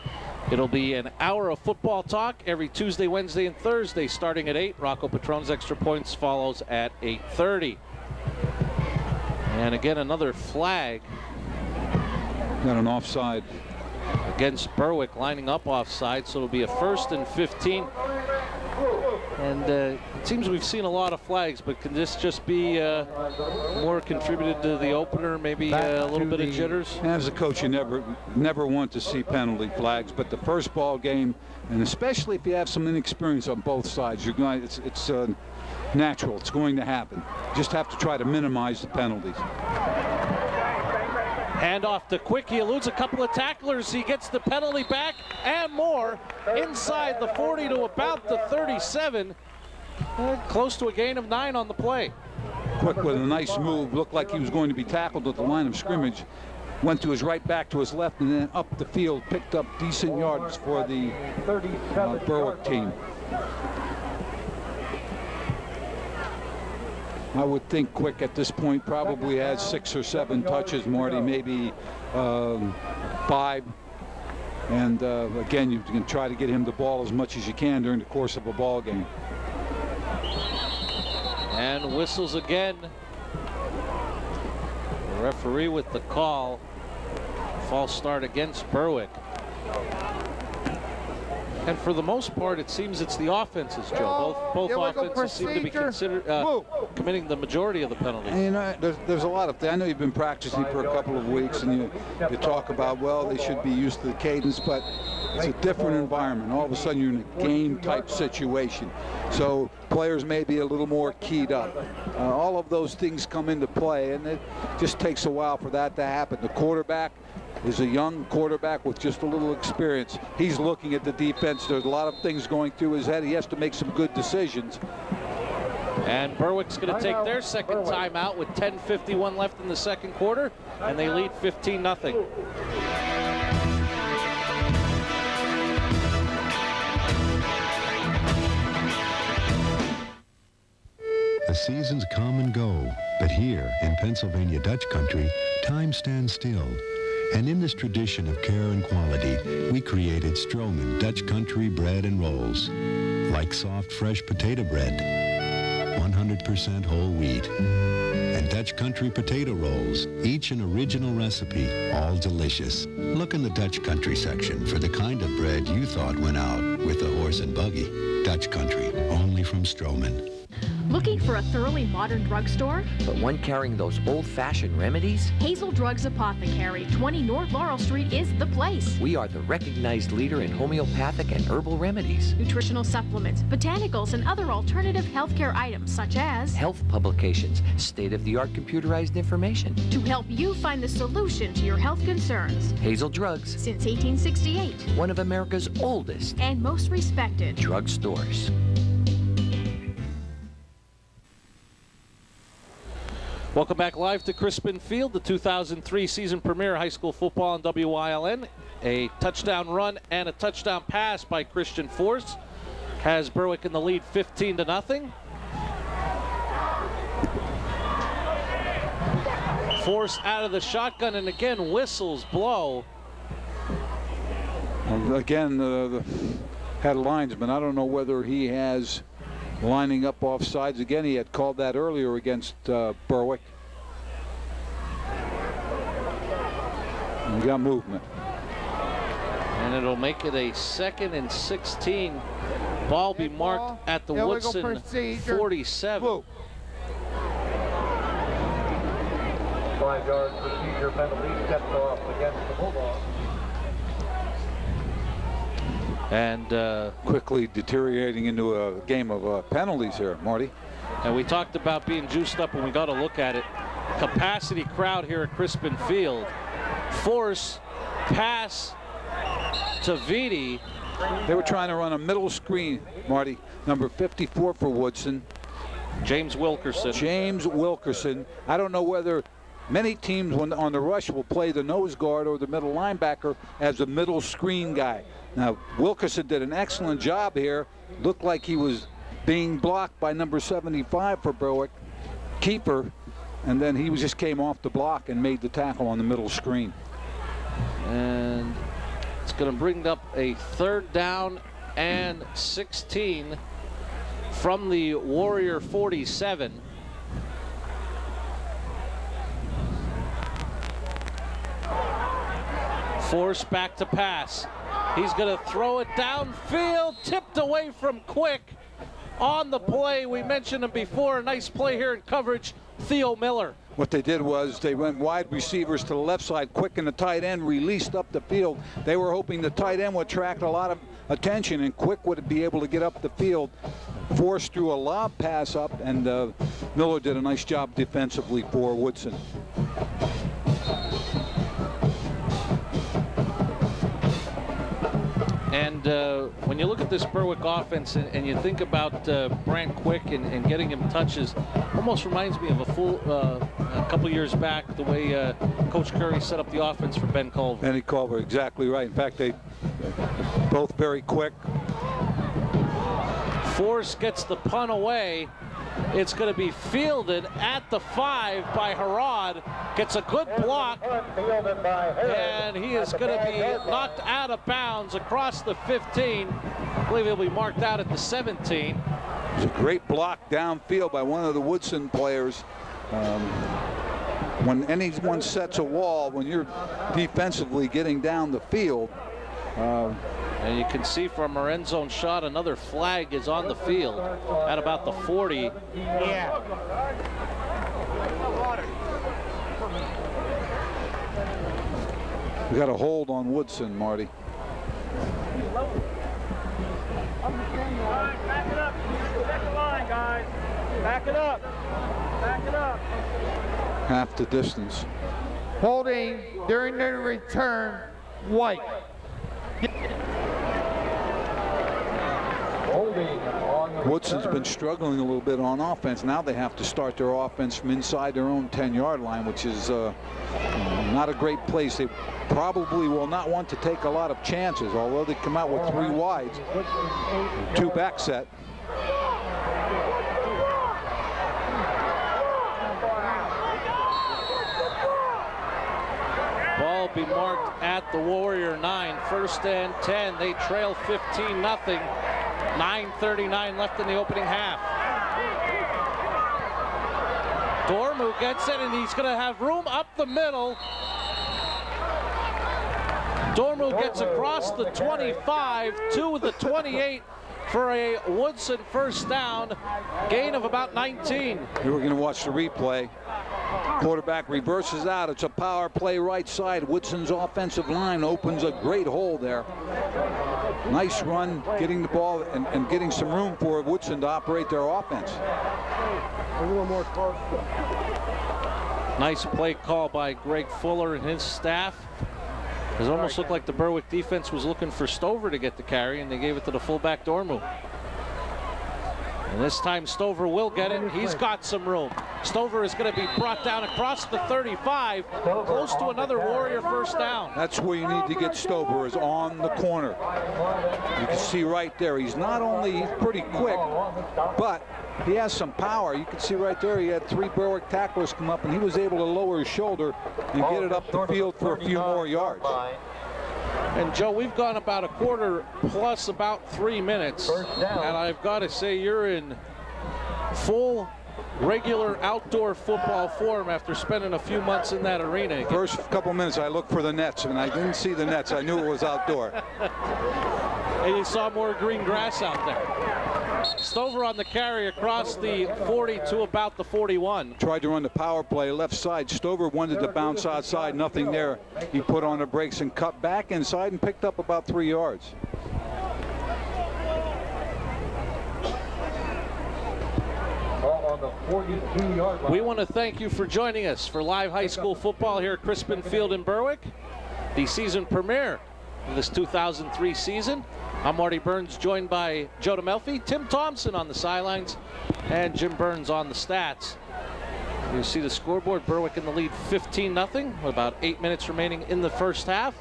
It'll be an hour of football talk every Tuesday, Wednesday, and Thursday starting at 8. Rocco Patron's Extra Points follows at 8:30. And again, another flag. Got an offside. Against Berwick, lining up offside, so it'll be a 1st and 15. And it seems we've seen a lot of flags, but can this just be more contributed to the opener, maybe a little bit of jitters? As a coach, you never want to see penalty flags, but the first ball game, and especially if you have some inexperience on both sides, you're going. It's natural. It's going to happen. Just have to try to minimize the penalties. Hand off to Quick. He eludes a couple of tacklers. He gets the penalty back and more inside the 40 to about the 37. Close to a gain of 9 on the play. Quick with a nice move. Looked like he was going to be tackled at the line of scrimmage. Went to his right, back to his left, and then up the field. Picked up decent yards for the Berwick team. I would think Quick at this point probably has 6 or 7 touches, Marty, maybe 5. And again, you can try to get him the ball as much as you can during the course of a ball game. And whistles again. The referee with the call. False start against Berwick. And for the most part, it seems it's the offenses, Joe. Both offenses seem to be committing the majority of the penalties. And, you know, there's a lot of things. I know you've been practicing for a couple of weeks, and you talk about, well, they should be used to the cadence, but it's a different environment. All of a sudden, you're in a game-type situation. So players may be a little more keyed up. All of those things come into play, and it just takes a while for that to happen. The quarterback is a young quarterback with just a little experience. He's looking at the defense. There's a lot of things going through his head. He has to make some good decisions. And Berwick's going to take their second timeout with 10:51 left in the second quarter, and they lead 15-0. The seasons come and go, but here in Pennsylvania Dutch country, time stands still. And in this tradition of care and quality, we created Stroman Dutch Country bread and rolls. Like soft, fresh potato bread, 100% whole wheat. And Dutch Country potato rolls, each an original recipe, all delicious. Look in the Dutch Country section for the kind of bread you thought went out with the horse and buggy. Dutch Country, only from Stroman. Looking for a thoroughly modern drugstore? But one carrying those old-fashioned remedies? Hazel Drugs Apothecary, 20 North Laurel Street is the place. We are the recognized leader in homeopathic and herbal remedies. Nutritional supplements, botanicals, and other alternative healthcare items such as health publications, state-of-the-art computerized information. To help you find the solution to your health concerns. Hazel Drugs. Since 1868. One of America's oldest and most respected drugstores. Welcome back live to Crispin Field, the 2003 season premiere high school football on WYLN. A touchdown run and a touchdown pass by Christian Force has Berwick in the lead 15-0. Force out of the shotgun, and again whistles blow. Again, the head linesman, I don't know whether he has lining up off sides. Again, he had called that earlier against Berwick. And we got movement. And it'll make it a 2nd and 16. Ball be marked at the Woodson 47. 5-yard procedure penalty stepped off against the Bulldogs. And quickly deteriorating into a game of penalties here, Marty. And we talked about being juiced up, and we got to look at it. Capacity crowd here at Crispin Field. Force, pass to Vitti. They were trying to run a middle screen, Marty. Number 54 for Woodson. James Wilkerson. James Wilkerson. I don't know whether many teams on the rush will play the nose guard or the middle linebacker as a middle screen guy. Now, Wilkerson did an excellent job here. Looked like he was being blocked by number 75 for Berwick, keeper, and then he just came off the block and made the tackle on the middle screen. And It's going to bring up a 3rd down and 16 from the Warrior 47. Forced back to pass. He's going to throw it downfield, tipped away from Quick on the play. We mentioned him before. A nice play here in coverage, Theo Miller. What they did was they went wide receivers to the left side. Quick and the tight end released up the field. They were hoping the tight end would attract a lot of attention, and Quick would be able to get up the field, forced through a lob pass up, and Miller did a nice job defensively for Woodson. And when you look at this Berwick offense and you think about Brant Quick and getting him touches, almost reminds me of a couple years back, the way Coach Curry set up the offense for Ben Culver. Benny Culver, exactly right. In fact, they both very quick. Force gets the punt away. It's going to be fielded at the 5 by Harrod. Gets a good block, and he is going to be knocked out of bounds across the 15. I believe he'll be marked out at the 17. It's a great block downfield by one of the Woodson players. When anyone sets a wall, when you're defensively getting down the field, and you can see from our end zone shot, another flag is on the field at about the 40. Yeah. We got a hold on Woodson, Marty. Back it up. Back the line, guys. Back it up. Back it up. Half the distance. Holding during the return, White. Woodson's been struggling a little bit on offense. Now they have to start their offense from inside their own 10-yard line, which is not a great place. They probably will not want to take a lot of chances, although they come out with 3 wides, 2 back set. Ball be marked at the Warrior 9. 1st and 10. They trail 15-0. 9:39 left in the opening half. Dormu gets it, and he's going to have room up the middle. Dormu gets across the 25 to the 28 for a Woodson 1st down. Gain of about 19. We were going to watch the replay. Quarterback reverses out. It's a power play right side. Woodson's offensive line opens a great hole there. Nice run, getting the ball and getting some room for Woodson to operate their offense. A little more close. Nice play call by Greg Fuller and his staff. It almost looked like the Berwick defense was looking for Stover to get the carry, and they gave it to the fullback Dormu. And this time Stover will get it. He's got some room. Stover is going to be brought down across the 35, close to another Warrior 1st down. That's where you need to get Stover, is on the corner. You can see right there, he's pretty quick, but he has some power. You can see right there, he had 3 Berwick tacklers come up, and he was able to lower his shoulder and get it up the field for a few more yards. And Joe, we've gone about a quarter plus about 3 minutes, and I've got to say you're in full regular outdoor football form after spending a few months in that arena again. First couple minutes I looked for the nets, and I didn't see the nets. I knew it was outdoor. And you saw more green grass out there. Stover on the carry across the 40 to about the 41. Tried to run the power play left side. Stover wanted to bounce outside, nothing there. He put on the brakes and cut back inside and picked up about 3 yards. We want to thank you for joining us for live high school football here at Crispin Field in Berwick, the season premiere of this 2003 season. I'm Marty Burns, joined by Joe DeMelfi, Tim Thompson on the sidelines, and Jim Burns on the stats. You see the scoreboard, Berwick in the lead 15-0, with about 8 minutes remaining in the 1st half.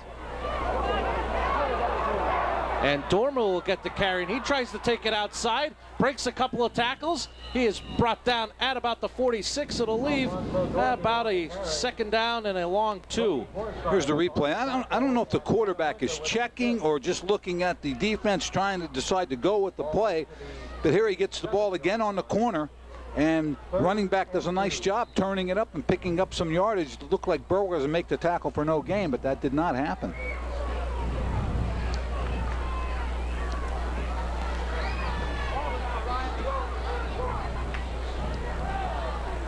And Dormer will get the carry, and he tries to take it outside. breaks a couple of tackles. He is brought down at about the 46. It'll leave about a second down and a long 2. Here's the replay. I don't know if the quarterback is checking or just looking at the defense trying to decide to go with the play. But here he gets the ball again on the corner. And running back does a nice job turning it up and picking up some yardage. It looked like Berwick was going to make the tackle for no gain, but that did not happen.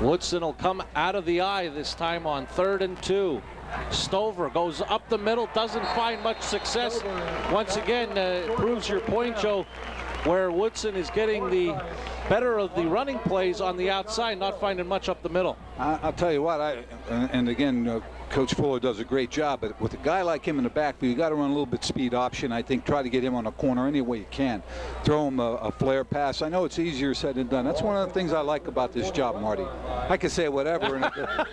Woodson will come out of the eye this time on 3rd and 2. Stover goes up the middle, doesn't find much success. Once again, proves your point, Joe, where Woodson is getting the better of the running plays on the outside, not finding much up the middle. I'll tell you what, and again, Coach Fuller does a great job, but with a guy like him in the backfield, you got to run a little bit speed option. I think try to get him on a corner any way you can. Throw him a flare pass. I know it's easier said than done. That's one of the things I like about this job, Marty. I can say whatever, and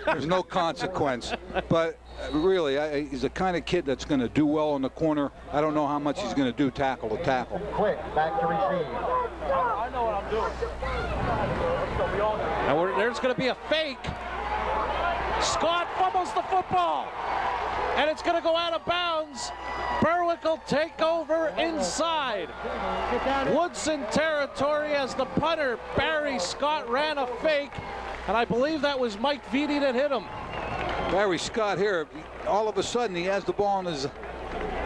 there's no consequence. But really, he's the kind of kid that's going to do well on the corner. I don't know how much he's going to do tackle to tackle. Quick, back to receive. I know what I'm doing. And there's going to be a fake. Scott fumbles the football, and it's going to go out of bounds. Berwick will take over inside Woodson territory as the punter, Barry Scott, ran a fake, and I believe that was Mike Vitti that hit him. Barry Scott here, all of a sudden he has the ball on his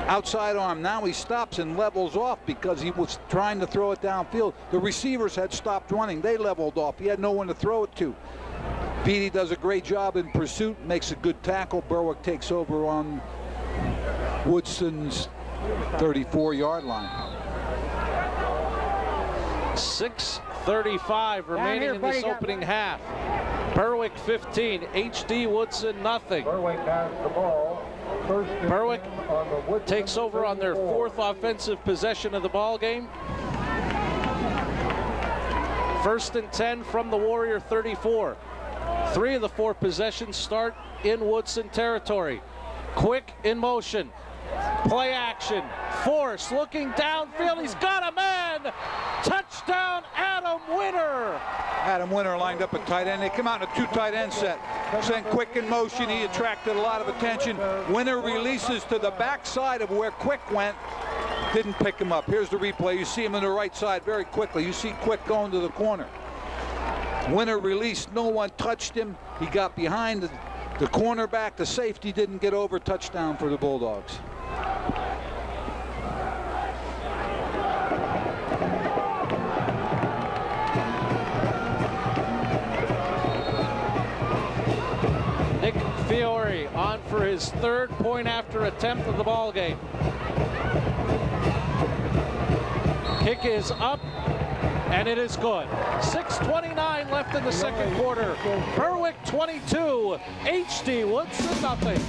outside arm. Now he stops and levels off because he was trying to throw it downfield. The receivers had stopped running. They leveled off. He had no one to throw it to. Beatty does a great job in pursuit, makes a good tackle. Berwick takes over on Woodson's 34-yard line. 6:35 remaining in this opening half. Berwick 15, HD Woodson nothing. Berwick has the ball. Berwick takes over on their 4th offensive possession of the ball game. 1st and 10 from the Warrior 34. 3 of the 4 possessions start in Woodson territory. Quick in motion. Play action. Force looking downfield. He's got a man. Touchdown, Adam Winter. Adam Winter lined up a tight end. They come out in a 2 tight end set. Sent Quick in motion. He attracted a lot of attention. Winter releases to the backside of where Quick went. Didn't pick him up. Here's the replay. You see him on the right side very quickly. You see Quick going to the corner. Winter released. No one touched him. He got behind the cornerback. The safety didn't get over. Touchdown for the Bulldogs. Nick Fiore on for his 3rd point after attempt of the ball game. Kick is up, and it is good. 6:29 left in the second quarter. Berwick 22, HD Woodson nothing.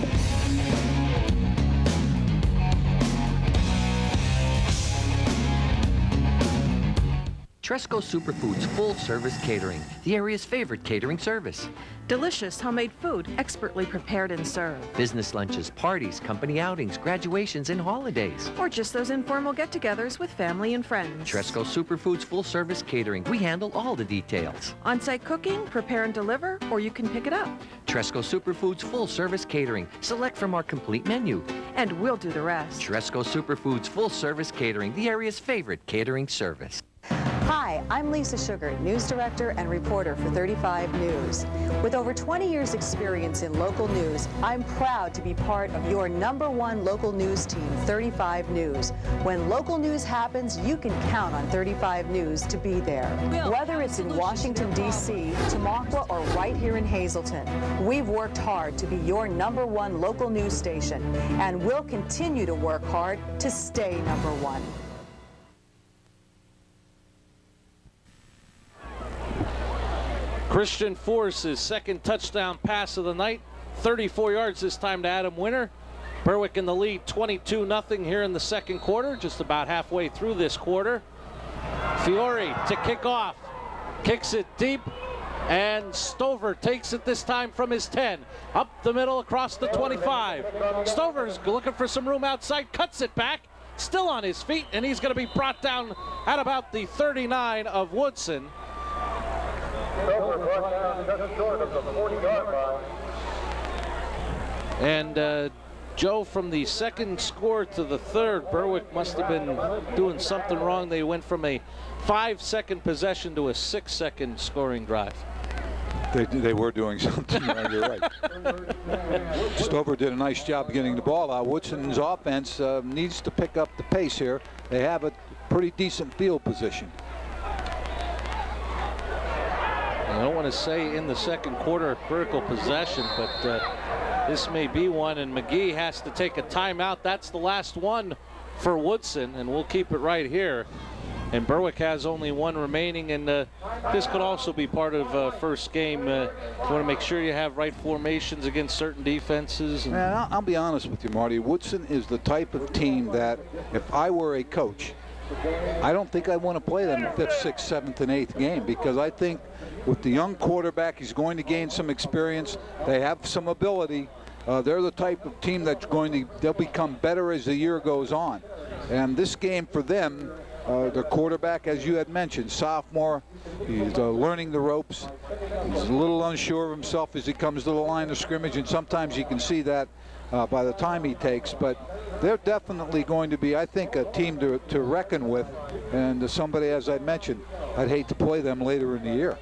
Tresco Superfoods Full Service Catering, the area's favorite catering service. Delicious homemade food, expertly prepared and served. Business lunches, parties, company outings, graduations, and holidays. Or just those informal get-togethers with family and friends. Tresco Superfoods Full Service Catering. We handle all the details. On-site cooking, prepare and deliver, or you can pick it up. Tresco Superfoods Full Service Catering. Select from our complete menu. And we'll do the rest. Tresco Superfoods Full Service Catering, the area's favorite catering service. Hi, I'm Lisa Sugar, News Director and reporter for 35 News. With over 20 years experience in local news, I'm proud to be part of your #1 local news team, 35 News. When local news happens, you can count on 35 News to be there. Whether it's in Washington, D.C., Tamaqua, or right here in Hazleton, we've worked hard to be your #1 local news station, and we'll continue to work hard to stay #1. Christian Force's 2nd touchdown pass of the night. 34 yards this time to Adam Winter. Berwick in the lead 22-0 here in the second quarter, just about halfway through this quarter. Fiore to kick off. Kicks it deep, and Stover takes it this time from his 10. Up the middle across the 25. Stover's looking for some room outside, cuts it back. still on his feet, and he's going to be brought down at about the 39 of Woodson. Stover brought down just short of the 40-yard line. And Joe, from the second score to the third, Berwick must have been doing something wrong. They went from a 5-second possession to a 6-second scoring drive. They were doing something wrong, you're right. Stover did a nice job getting the ball out. Woodson's offense needs to pick up the pace here. They have a pretty decent field position. I don't want to say in the second quarter a critical possession, but this may be one, and McGee has to take a timeout. That's the last one for Woodson, and we'll keep it right here. And Berwick has only one remaining, and this could also be part of first game. You want to make sure you have right formations against certain defenses. And Man, I'll be honest with you, Marty. Woodson is the type of team that if I were a coach, I don't think I'd want to play them 5th, 6th, 7th, and 8th game, because I think with the young quarterback, he's going to gain some experience. They have some ability. They're the type of team that's they'll become better as the year goes on. And this game for them, their quarterback, as you had mentioned, sophomore, he's learning the ropes. He's a little unsure of himself as he comes to the line of scrimmage, and sometimes you can see that by the time he takes. But they're definitely going to be, I think, a team to reckon with, and somebody, as I mentioned, I'd hate to play them later in the year.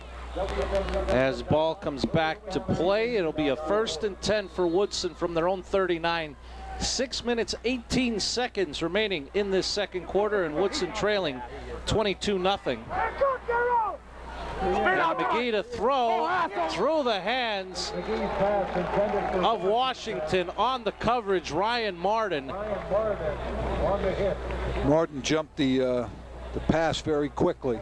As ball comes back to play, it'll be a 1st and 10 for Woodson from their own 39. 6 minutes, 18 seconds remaining in this second quarter, and Woodson trailing 22-0. Now McGee to throw through the hands of Washington on the coverage. Ryan Martin. Martin jumped the pass very quickly.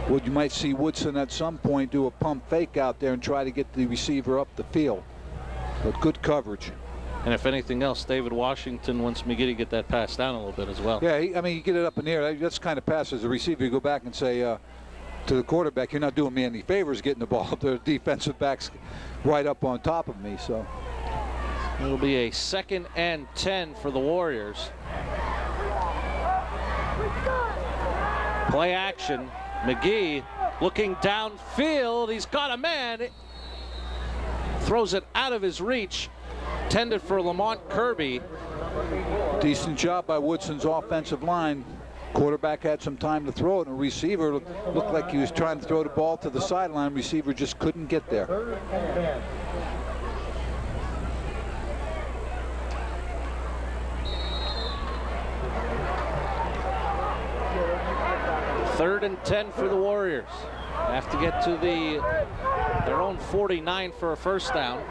You might see Woodson at some point do a pump fake out there and try to get the receiver up the field. But good coverage. And if anything else, David Washington wants McGee to get that pass down a little bit as well. Yeah, I mean, you get it up in the air. That's kind of pass as a receiver. You go back and say to the quarterback, you're not doing me any favors getting the ball up. The defensive back's right up on top of me. So it'll be a 2nd and 10 for the Warriors. Play action. McGee looking downfield. He's got a man. Throws it out of his reach. Intended for Lamont Kirby. Decent job by Woodson's offensive line. Quarterback had some time to throw it, and a receiver looked like he was trying to throw the ball to the sideline. Receiver just couldn't get there. 3rd and 10 for the Warriors. Have to get to their own 49 for a first down.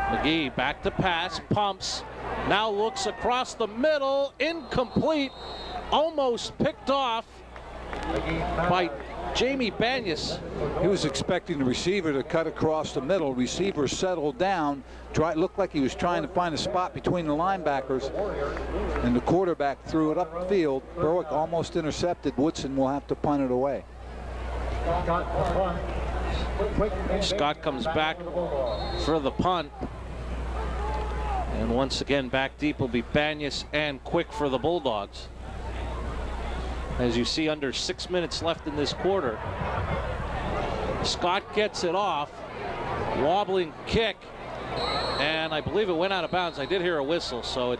McGee back to pass, pumps, now looks across the middle, incomplete, almost picked off by Jamie Banyas. He was expecting the receiver to cut across the middle. Receiver settled down, looked like he was trying to find a spot between the linebackers, and the quarterback threw it up the field. Berwick almost intercepted. Woodson will have to punt it away. Scott comes back for the punt. And once again, back deep will be Banyas and Quick for the Bulldogs. As you see, under 6 minutes left in this quarter. Scott gets it off. Wobbling kick. And I believe it went out of bounds. I did hear a whistle, so it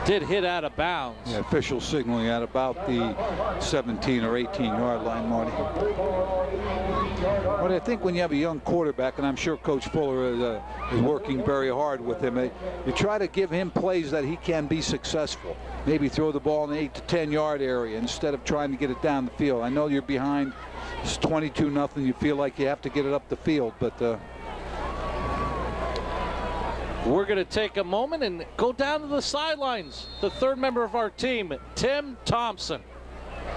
did hit out of bounds. Yeah, official signaling at about the 17 or 18-yard line, Marty. But I think when you have a young quarterback, and I'm sure Coach Fuller is working very hard with him, you try to give him plays that he can be successful. Maybe throw the ball in the 8 to 10-yard area instead of trying to get it down the field. I know you're behind. It's 22-0. You feel like you have to get it up the field, but we're going to take a moment and go down to the sidelines. The third member of our team, Tim Thompson.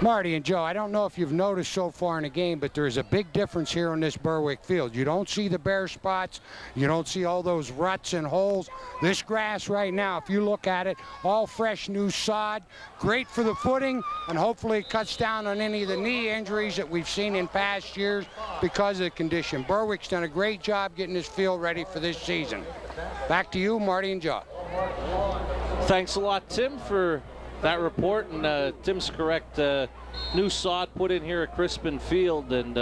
Marty and Joe, I don't know if you've noticed so far in the game, but there's a big difference here on this Berwick field. You don't see the bare spots. You don't see all those ruts and holes. This grass right now, if you look at it, all fresh new sod, great for the footing, and hopefully it cuts down on any of the knee injuries that we've seen in past years because of the condition. Berwick's done a great job getting this field ready for this season. Back to you, Marty and Joe. Thanks a lot, Tim, for that report, and Tim's correct. New sod put in here at Crispin Field, and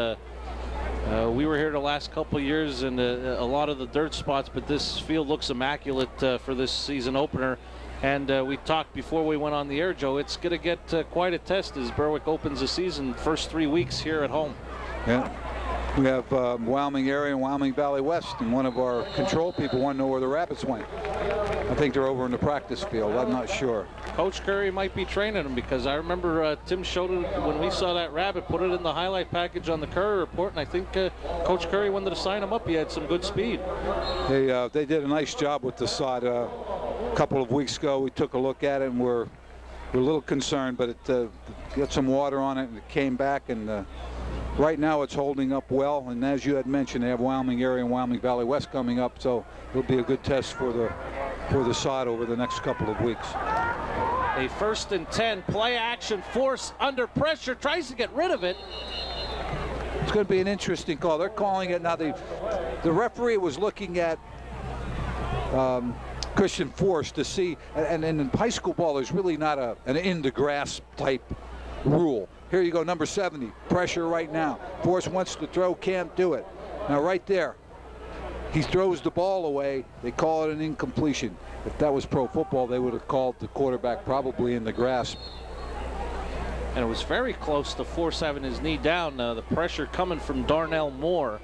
we were here the last couple of years in a lot of the dirt spots, but this field looks immaculate for this season opener. And we talked before we went on the air, Joe, it's going to get quite a test as Berwick opens the season first 3 weeks here at home. Yeah. We have Wyoming area and Wyoming Valley West, and one of our control people want to know where the Rabbits went. I think they're over in the practice field. I'm not sure. Coach Curry might be training them, because I remember Tim showed it when we saw that rabbit, put it in the highlight package on the Curry report, and I think Coach Curry wanted to sign him up. He had some good speed. They did a nice job with the sod. A couple of weeks ago, we took a look at it, and we're a little concerned, but it got some water on it, and it came back, and right now it's holding up well. And as you had mentioned, they have Wyoming area and Wyoming Valley West coming up, so it'll be a good test for the sod over the next couple of weeks. A 1st and 10, play action, Force under pressure, tries to get rid of it. It's going to be an interesting call. They're calling it now. The referee was looking at Christian Force to see, and in high school ball, there's really not an in the grass type rule. Here you go, number 70, pressure right now. Force wants to throw, can't do it. Now right there, he throws the ball away. They call it an incompletion. If that was pro football, they would have called the quarterback probably in the grasp. And it was very close to Force having his knee down. The pressure coming from Darnell Moore,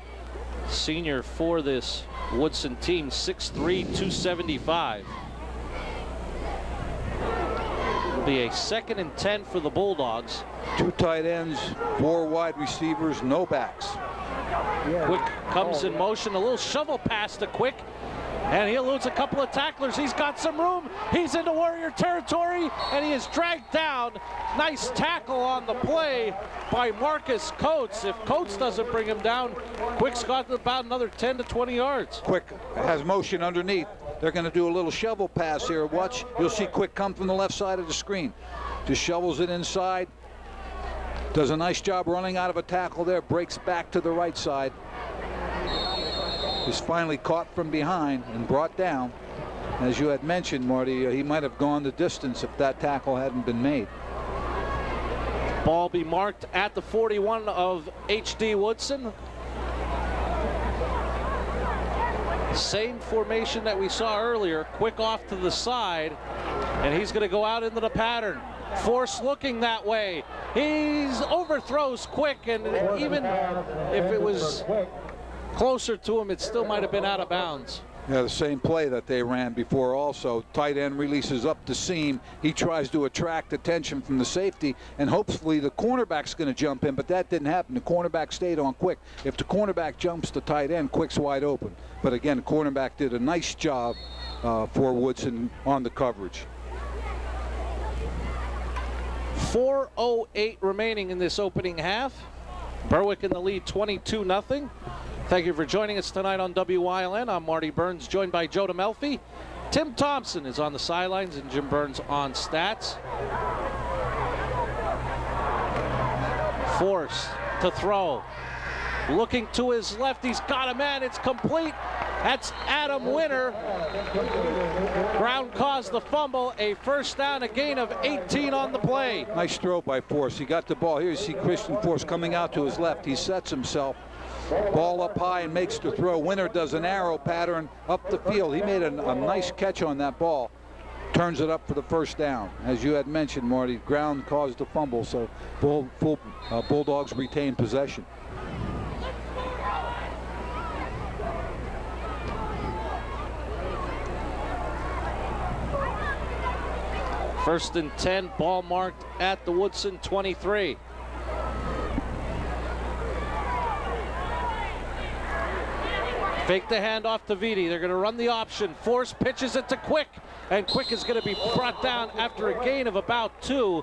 senior for this Woodson team, 6'3", 275. It'll be a 2nd and 10 for the Bulldogs. 2 tight ends, 4 wide receivers, no backs. Quick comes in motion, a little shovel pass to Quick, and he eludes a couple of tacklers. He's got some room. He's into Warrior territory, and he is dragged down. Nice tackle on the play by Marcus Coates. If Coates doesn't bring him down, Quick's got about another 10 to 20 yards. Quick has motion underneath. They're going to do a little shovel pass here. Watch, you'll see Quick come from the left side of the screen. Just shovels it inside. Does a nice job running out of a tackle there. Breaks back to the right side. Is finally caught from behind and brought down. As you had mentioned, Marty, he might have gone the distance if that tackle hadn't been made. Ball be marked at the 41 of H.D. Woodson. Same formation that we saw earlier. Quick off to the side, and he's going to go out into the pattern. Force looking that way. He's overthrows Quick, and even if it was closer to him, it still might have been out of bounds. Yeah, the same play that they ran before also. Tight end releases up the seam. He tries to attract attention from the safety, and hopefully the cornerback's going to jump in, but that didn't happen. The cornerback stayed on Quick. If the cornerback jumps to tight end, Quick's wide open. But again, the cornerback did a nice job for Woodson on the coverage. 4:08 remaining in this opening half. Berwick in the lead 22-0. Thank you for joining us tonight on WYLN. I'm Marty Burns, joined by Joe DeMelfi. Tim Thompson is on the sidelines and Jim Burns on stats. Force to throw. Looking to his left, he's got a man, it's complete. That's Adam Winter. Brown caused the fumble, a 1st down, a gain of 18 on the play. Nice throw by Force. He got the ball. Here you see Christian Force coming out to his left. He sets himself. Ball up high and makes the throw. Winter does an arrow pattern up the field. He made a nice catch on that ball. Turns it up for the 1st down. As you had mentioned, Marty, ground caused the fumble, so Bulldogs retain possession. First and 10, ball marked at the Woodson 23. Fake the handoff to Vitti. They're going to run the option. Force pitches it to Quick, and Quick is going to be brought down after a gain of about 2.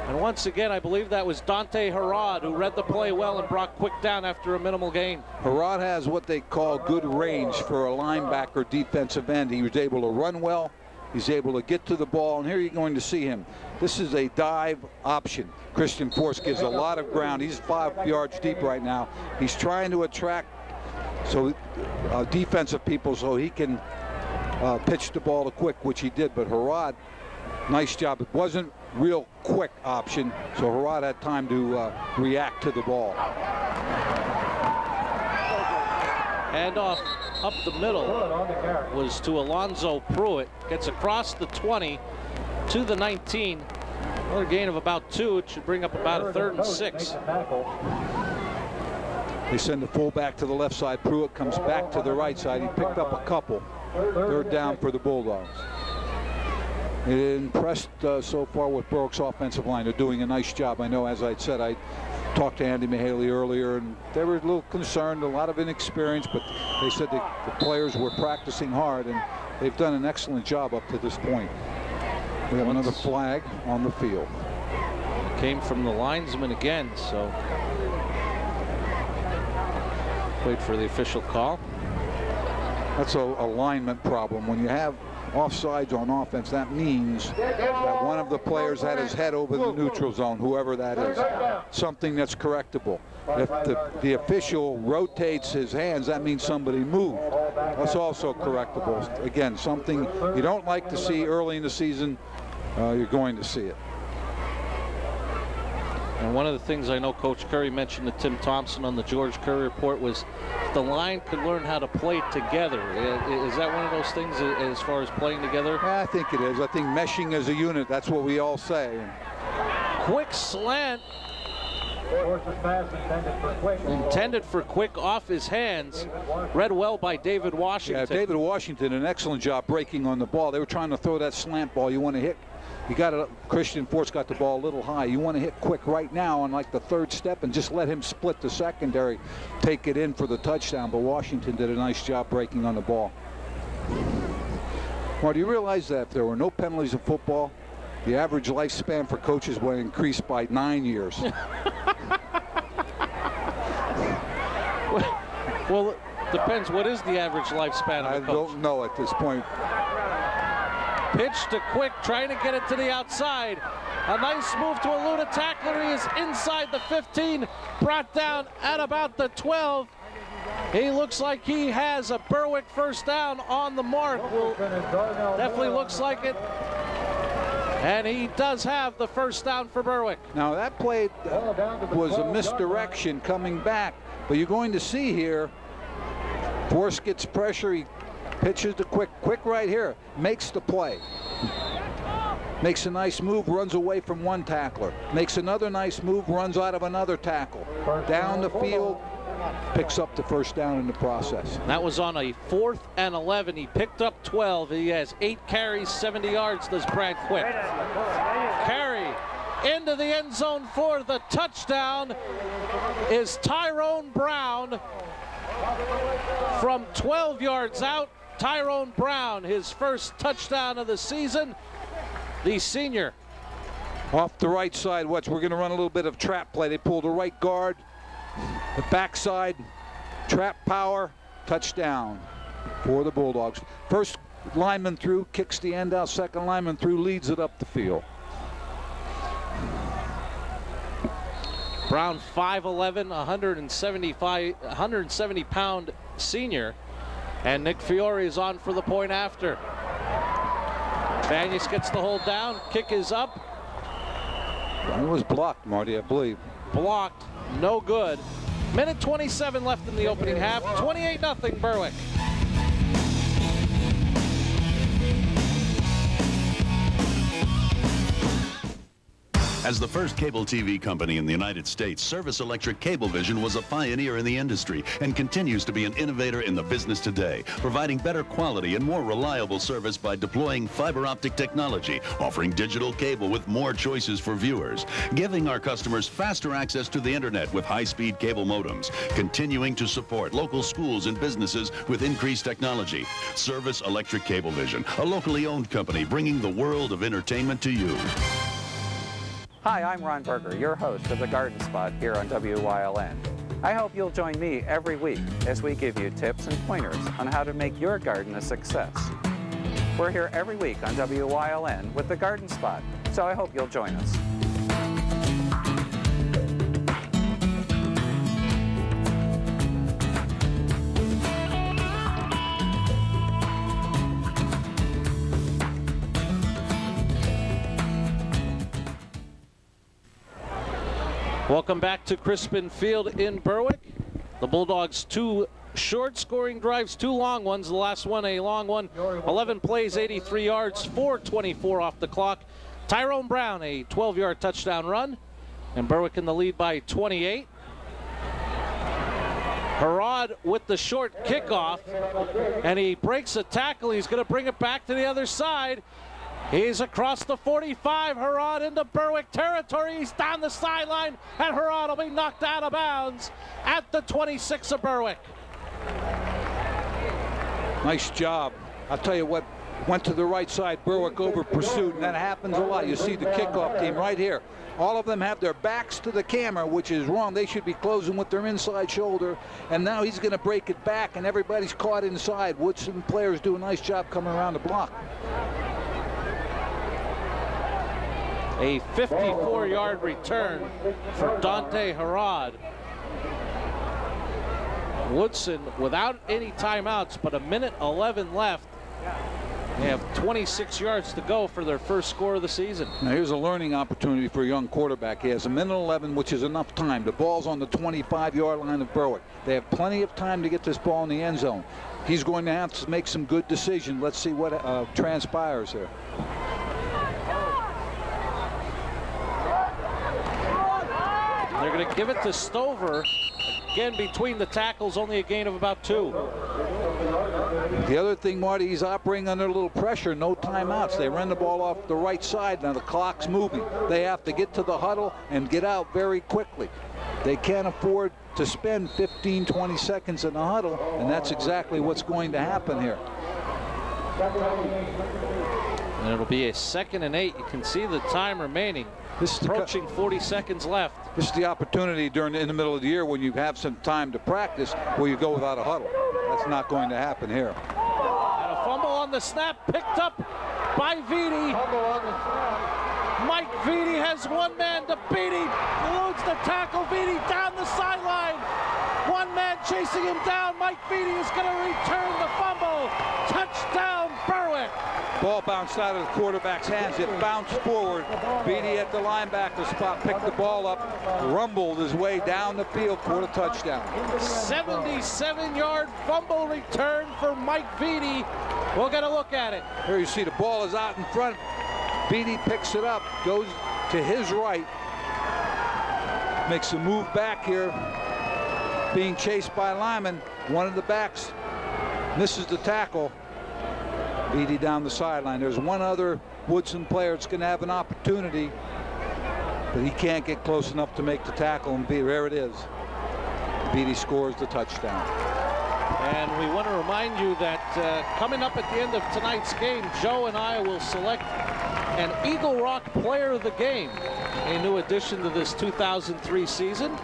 And once again, I believe that was Dante Harrod who read the play well and brought Quick down after a minimal gain. Harrod has what they call good range for a linebacker defensive end. He was able to run well. He's able to get to the ball, and here you're going to see him. This is a dive option. Christian Force gives a lot of ground. He's 5 yards deep right now. He's trying to attract defensive people so he can pitch the ball to Quick, which he did. But Harrod, nice job. It wasn't real quick option, so Harrod had time to react to the ball. Handoff up the middle was to Alonzo Pruitt. Gets across the 20 to the 19. Another gain of about 2. It should bring up about a 3rd and 6. They send the fullback to the left side. Pruitt comes back to the right side. He picked up a couple. 3rd down for the Bulldogs. Impressed so far with Berwick's offensive line. They're doing a nice job. I know, as I said, I talked to Andy Mahaley earlier, and they were a little concerned, a lot of inexperience, but they said the players were practicing hard, and they've done an excellent job up to this point. We have another flag on the field. Came from the linesman again, so wait for the official call. That's a alignment problem. When you have offsides on offense, that means that one of the players had his head over the neutral zone, whoever that is. Something that's correctable. If the official rotates his hands, that means somebody moved. That's also correctable. Again, something you don't like to see early in the season, you're going to see it. And one of the things I know Coach Curry mentioned to Tim Thompson on the George Curry Report was the line could learn how to play together. Is that one of those things as far as playing together? I think it is. I think meshing as a unit, that's what we all say. Quick slant. Intended for Quick off his hands. Read well by David Washington. Yeah, David Washington, an excellent job breaking on the ball. They were trying to throw that slant ball. You want to hit. You got it. Christian Force got the ball a little high. You want to hit Quick right now on like the 3rd step and just let him split the secondary, take it in for the touchdown. But Washington did a nice job breaking on the ball. Well, do you realize that if there were no penalties in football, the average lifespan for coaches would increase by 9 years? Well, it depends. What is the average lifespan of a coach? I don't know at this point. Pitch to Quick, trying to get it to the outside. A nice move to elude a tackler. He is inside the 15, brought down at about the 12. He looks like he has a Berwick 1st down on the mark. Definitely looks like it. And he does have the 1st down for Berwick. Now that play was a misdirection coming back, but you're going to see here, Force gets pressure. He pitches to Quick. Quick right here makes the play. Makes a nice move, runs away from one tackler. Makes another nice move, runs out of another tackle. Down the field, picks up the 1st down in the process. That was on a 4th and 11. He picked up 12. He has 8 carries, 70 yards, does Brad Quick. Carry into the end zone for the touchdown is Tyrone Brown from 12 yards out. Tyrone Brown, his 1st touchdown of the season, the senior. Off the right side, we're going to run a little bit of trap play. They pull the right guard, the backside, trap power, touchdown for the Bulldogs. 1st lineman through, kicks the end out, 2nd lineman through, leads it up the field. Brown, 5'11", 170-pound senior. And Nick Fiore is on for the point after. Banyas gets the hold down. Kick is up. It was blocked, Marty, I believe. Blocked. No good. Minute 27 left in the opening half. 28-0 Berwick. As the first cable TV company in the United States, Service Electric Cablevision was a pioneer in the industry and continues to be an innovator in the business today, providing better quality and more reliable service by deploying fiber optic technology, offering digital cable with more choices for viewers, giving our customers faster access to the internet with high-speed cable modems, continuing to support local schools and businesses with increased technology. Service Electric Cablevision, a locally owned company bringing the world of entertainment to you. Hi, I'm Ron Berger, your host of The Garden Spot here on WYLN. I hope you'll join me every week as we give you tips and pointers on how to make your garden a success. We're here every week on WYLN with The Garden Spot, so I hope you'll join us. Welcome back to Crispin Field in Berwick. The Bulldogs 2 short scoring drives, 2 long ones. The last one a long one. 11 plays, 83 yards, 4:24 off the clock. Tyrone Brown a 12-yard touchdown run, and Berwick in the lead by 28. Harrod with the short kickoff, and he breaks a tackle. He's going to bring it back to the other side. He's across the 45. Harrod into Berwick territory. He's down the sideline, and Harrod will be knocked out of bounds at the 26 of Berwick. Nice job. I'll tell you what, went to the right side. Berwick over pursuit, and that happens a lot. You see the kickoff team right here. All of them have their backs to the camera, which is wrong. They should be closing with their inside shoulder. And now he's going to break it back, and everybody's caught inside. Woodson players do a nice job coming around the block. A 54-yard return for Dante Harrod. Woodson without any timeouts, but 1:11 left. They have 26 yards to go for their first score of the season. Now here's a learning opportunity for a young quarterback. He has 1:11, which is enough time. The ball's on the 25-yard line of Berwick. They have plenty of time to get this ball in the end zone. He's going to have to make some good decisions. Let's see what transpires here. They're going to give it to Stover. Again, between the tackles, only a gain of about 2. The other thing, Marty, he's operating under a little pressure, no timeouts. They run the ball off the right side. Now the clock's moving. They have to get to the huddle and get out very quickly. They can't afford to spend 15, 20 seconds in the huddle, and that's exactly what's going to happen here. And it'll be a 2nd and 8. You can see the time remaining. This is approaching 40 seconds left. This is the opportunity in the middle of the year when you have some time to practice where you go without a huddle. That's not going to happen here. And a fumble on the snap, picked up by Vitti. Mike Vitti has one man to beat. He eludes the tackle. Vitti down the sideline. One man chasing him down. Mike Vitti is going to return the fumble. Touchdown, Berwick. Ball bounced out of the quarterback's hands. It bounced forward. Beatty at the linebacker spot picked the ball up, rumbled his way down the field for the touchdown. 77-yard fumble return for Mike Beatty. We'll get a look at it. Here you see the ball is out in front. Beatty picks it up, goes to his right, makes a move back here, being chased by Lyman. One of the backs misses the tackle. Beatty down the sideline. There's one other Woodson player that's going to have an opportunity, but he can't get close enough to make the tackle, and there it is. Beatty scores the touchdown. And we want to remind you that coming up at the end of tonight's game, Joe and I will select an Eagle Rock Player of the Game, a new addition to this 2003 season.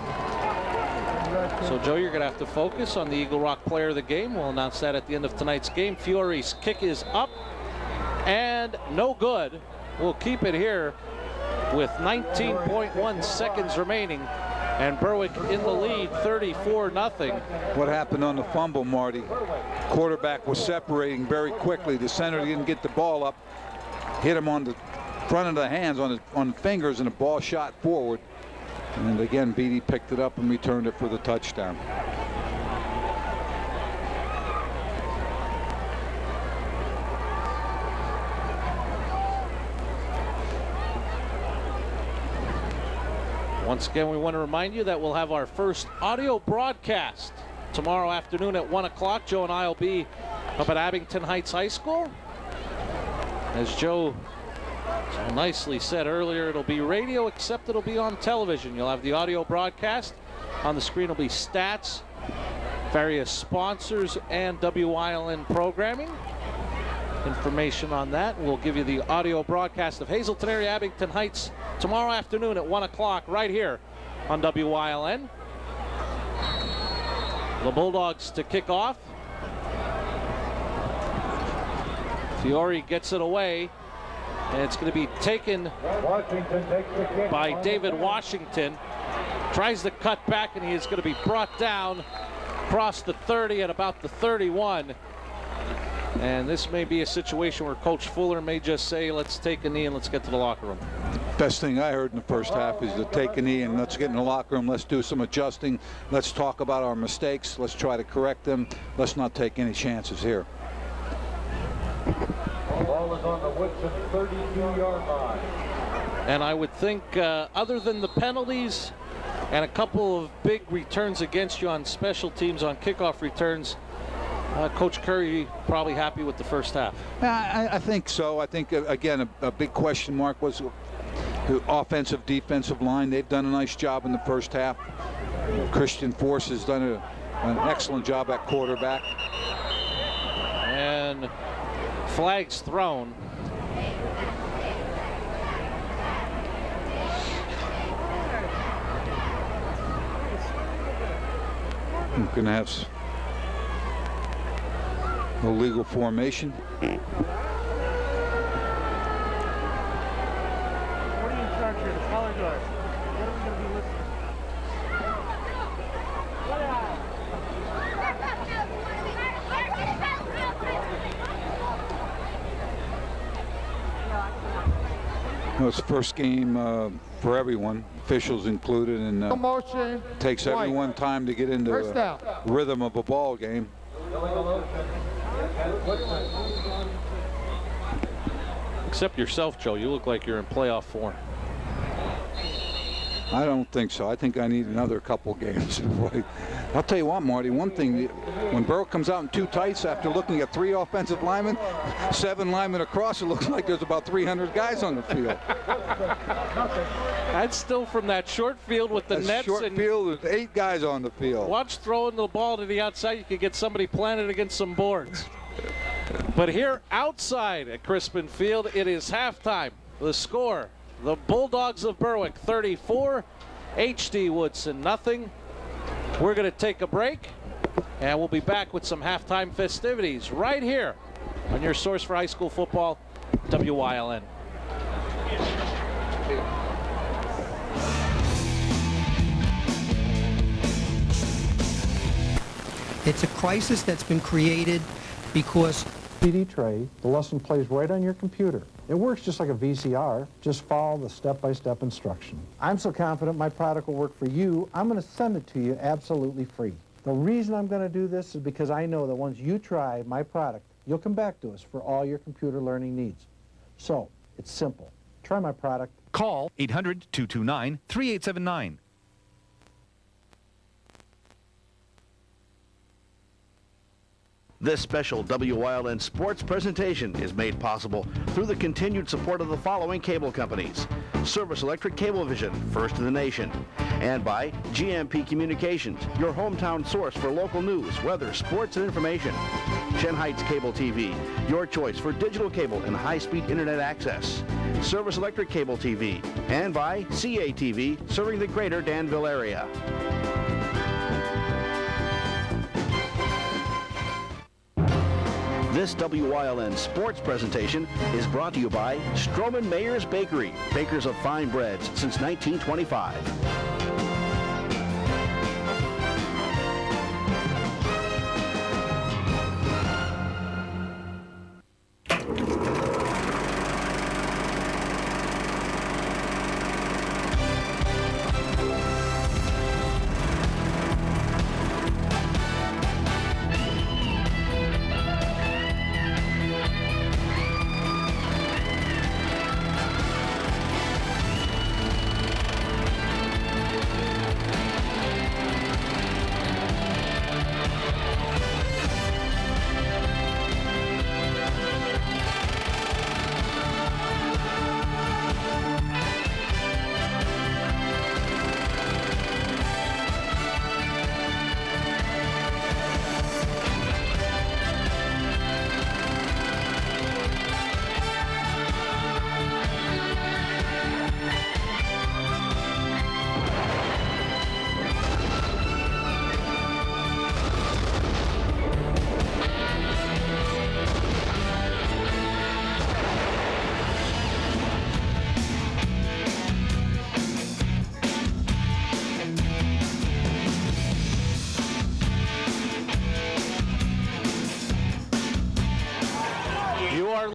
So, Joe, you're going to have to focus on the Eagle Rock Player of the Game. We'll announce that at the end of tonight's game. Fiore's kick is up and no good. We'll keep it here with 19.1 seconds remaining, and Berwick in the lead, 34-0. What happened on the fumble, Marty? Quarterback was separating very quickly. The center didn't get the ball up, hit him on the front of the hands, on the fingers, and the ball shot forward. And again, Beatty picked it up and returned it for the touchdown. Once again, we want to remind you that we'll have our first audio broadcast tomorrow afternoon at 1 o'clock. Joe and I will be up at Abington Heights High School. As Joe so nicely said earlier, it'll be radio, except it'll be on television. You'll have the audio broadcast. On the screen will be stats, various sponsors, and WYLN programming. Information on that. We'll give you the audio broadcast of Hazelton area, Abington Heights tomorrow afternoon at 1 o'clock right here on WYLN. The Bulldogs to kick off. Fiore gets it away, and it's going to be taken by David Washington. Tries to cut back, and he is going to be brought down across the 30 at about the 31. And this may be a situation where Coach Fuller may just say, let's take a knee and let's get to the locker room. Best thing I heard in the first half is to take a knee and let's get in the locker room. Let's do some adjusting. Let's talk about our mistakes. Let's try to correct them. Let's not take any chances here. The ball is on the Woodson 32-yard line. And I would think other than the penalties and a couple of big returns against you on special teams on kickoff returns, Coach Curry probably happy with the first half. I think so. I think, again, a big question mark was the offensive, defensive line. They've done a nice job in the first half. Christian Force has done an excellent job at quarterback. And flags thrown. I'm going to have illegal formation. What are you in charge here? The color guard. What are we going to be listening? It's the first game for everyone, officials included, and takes everyone time to get into the rhythm of a ball game. Except yourself, Joe. You look like you're in playoff form. I don't think so. I think I need another couple games. I'll tell you what, Marty, one thing, when Berwick comes out in two tights after looking at 3 offensive linemen, 7 linemen across, it looks like there's about 300 guys on the field. That's still from that short field with the nets. Short and field with 8 guys on the field. Watch throwing the ball to the outside. You could get somebody planted against some boards. But here outside at Crispin Field, it is halftime. The score, the Bulldogs of Berwick 34, HD Woodson nothing. We're going to take a break, and we'll be back with some halftime festivities right here on your source for high school football, WYLN. It's a crisis that's been created because CD tray, the lesson plays right on your computer. It works just like a VCR. Just follow the step-by-step instruction. I'm so confident my product will work for you, I'm going to send it to you absolutely free. The reason I'm going to do this is because I know that once you try my product, you'll come back to us for all your computer learning needs. So, it's simple. Try my product. Call 800-229-3879. This special WYLN sports presentation is made possible through the continued support of the following cable companies: Service Electric Cablevision, first in the nation, and by GMP Communications, your hometown source for local news, weather, sports, and information. Shen Heights Cable TV, your choice for digital cable and high-speed internet access. Service Electric Cable TV, and by CATV, serving the greater Danville area. This WYLN sports presentation is brought to you by Stroman Mayer's Bakery, bakers of fine breads since 1925.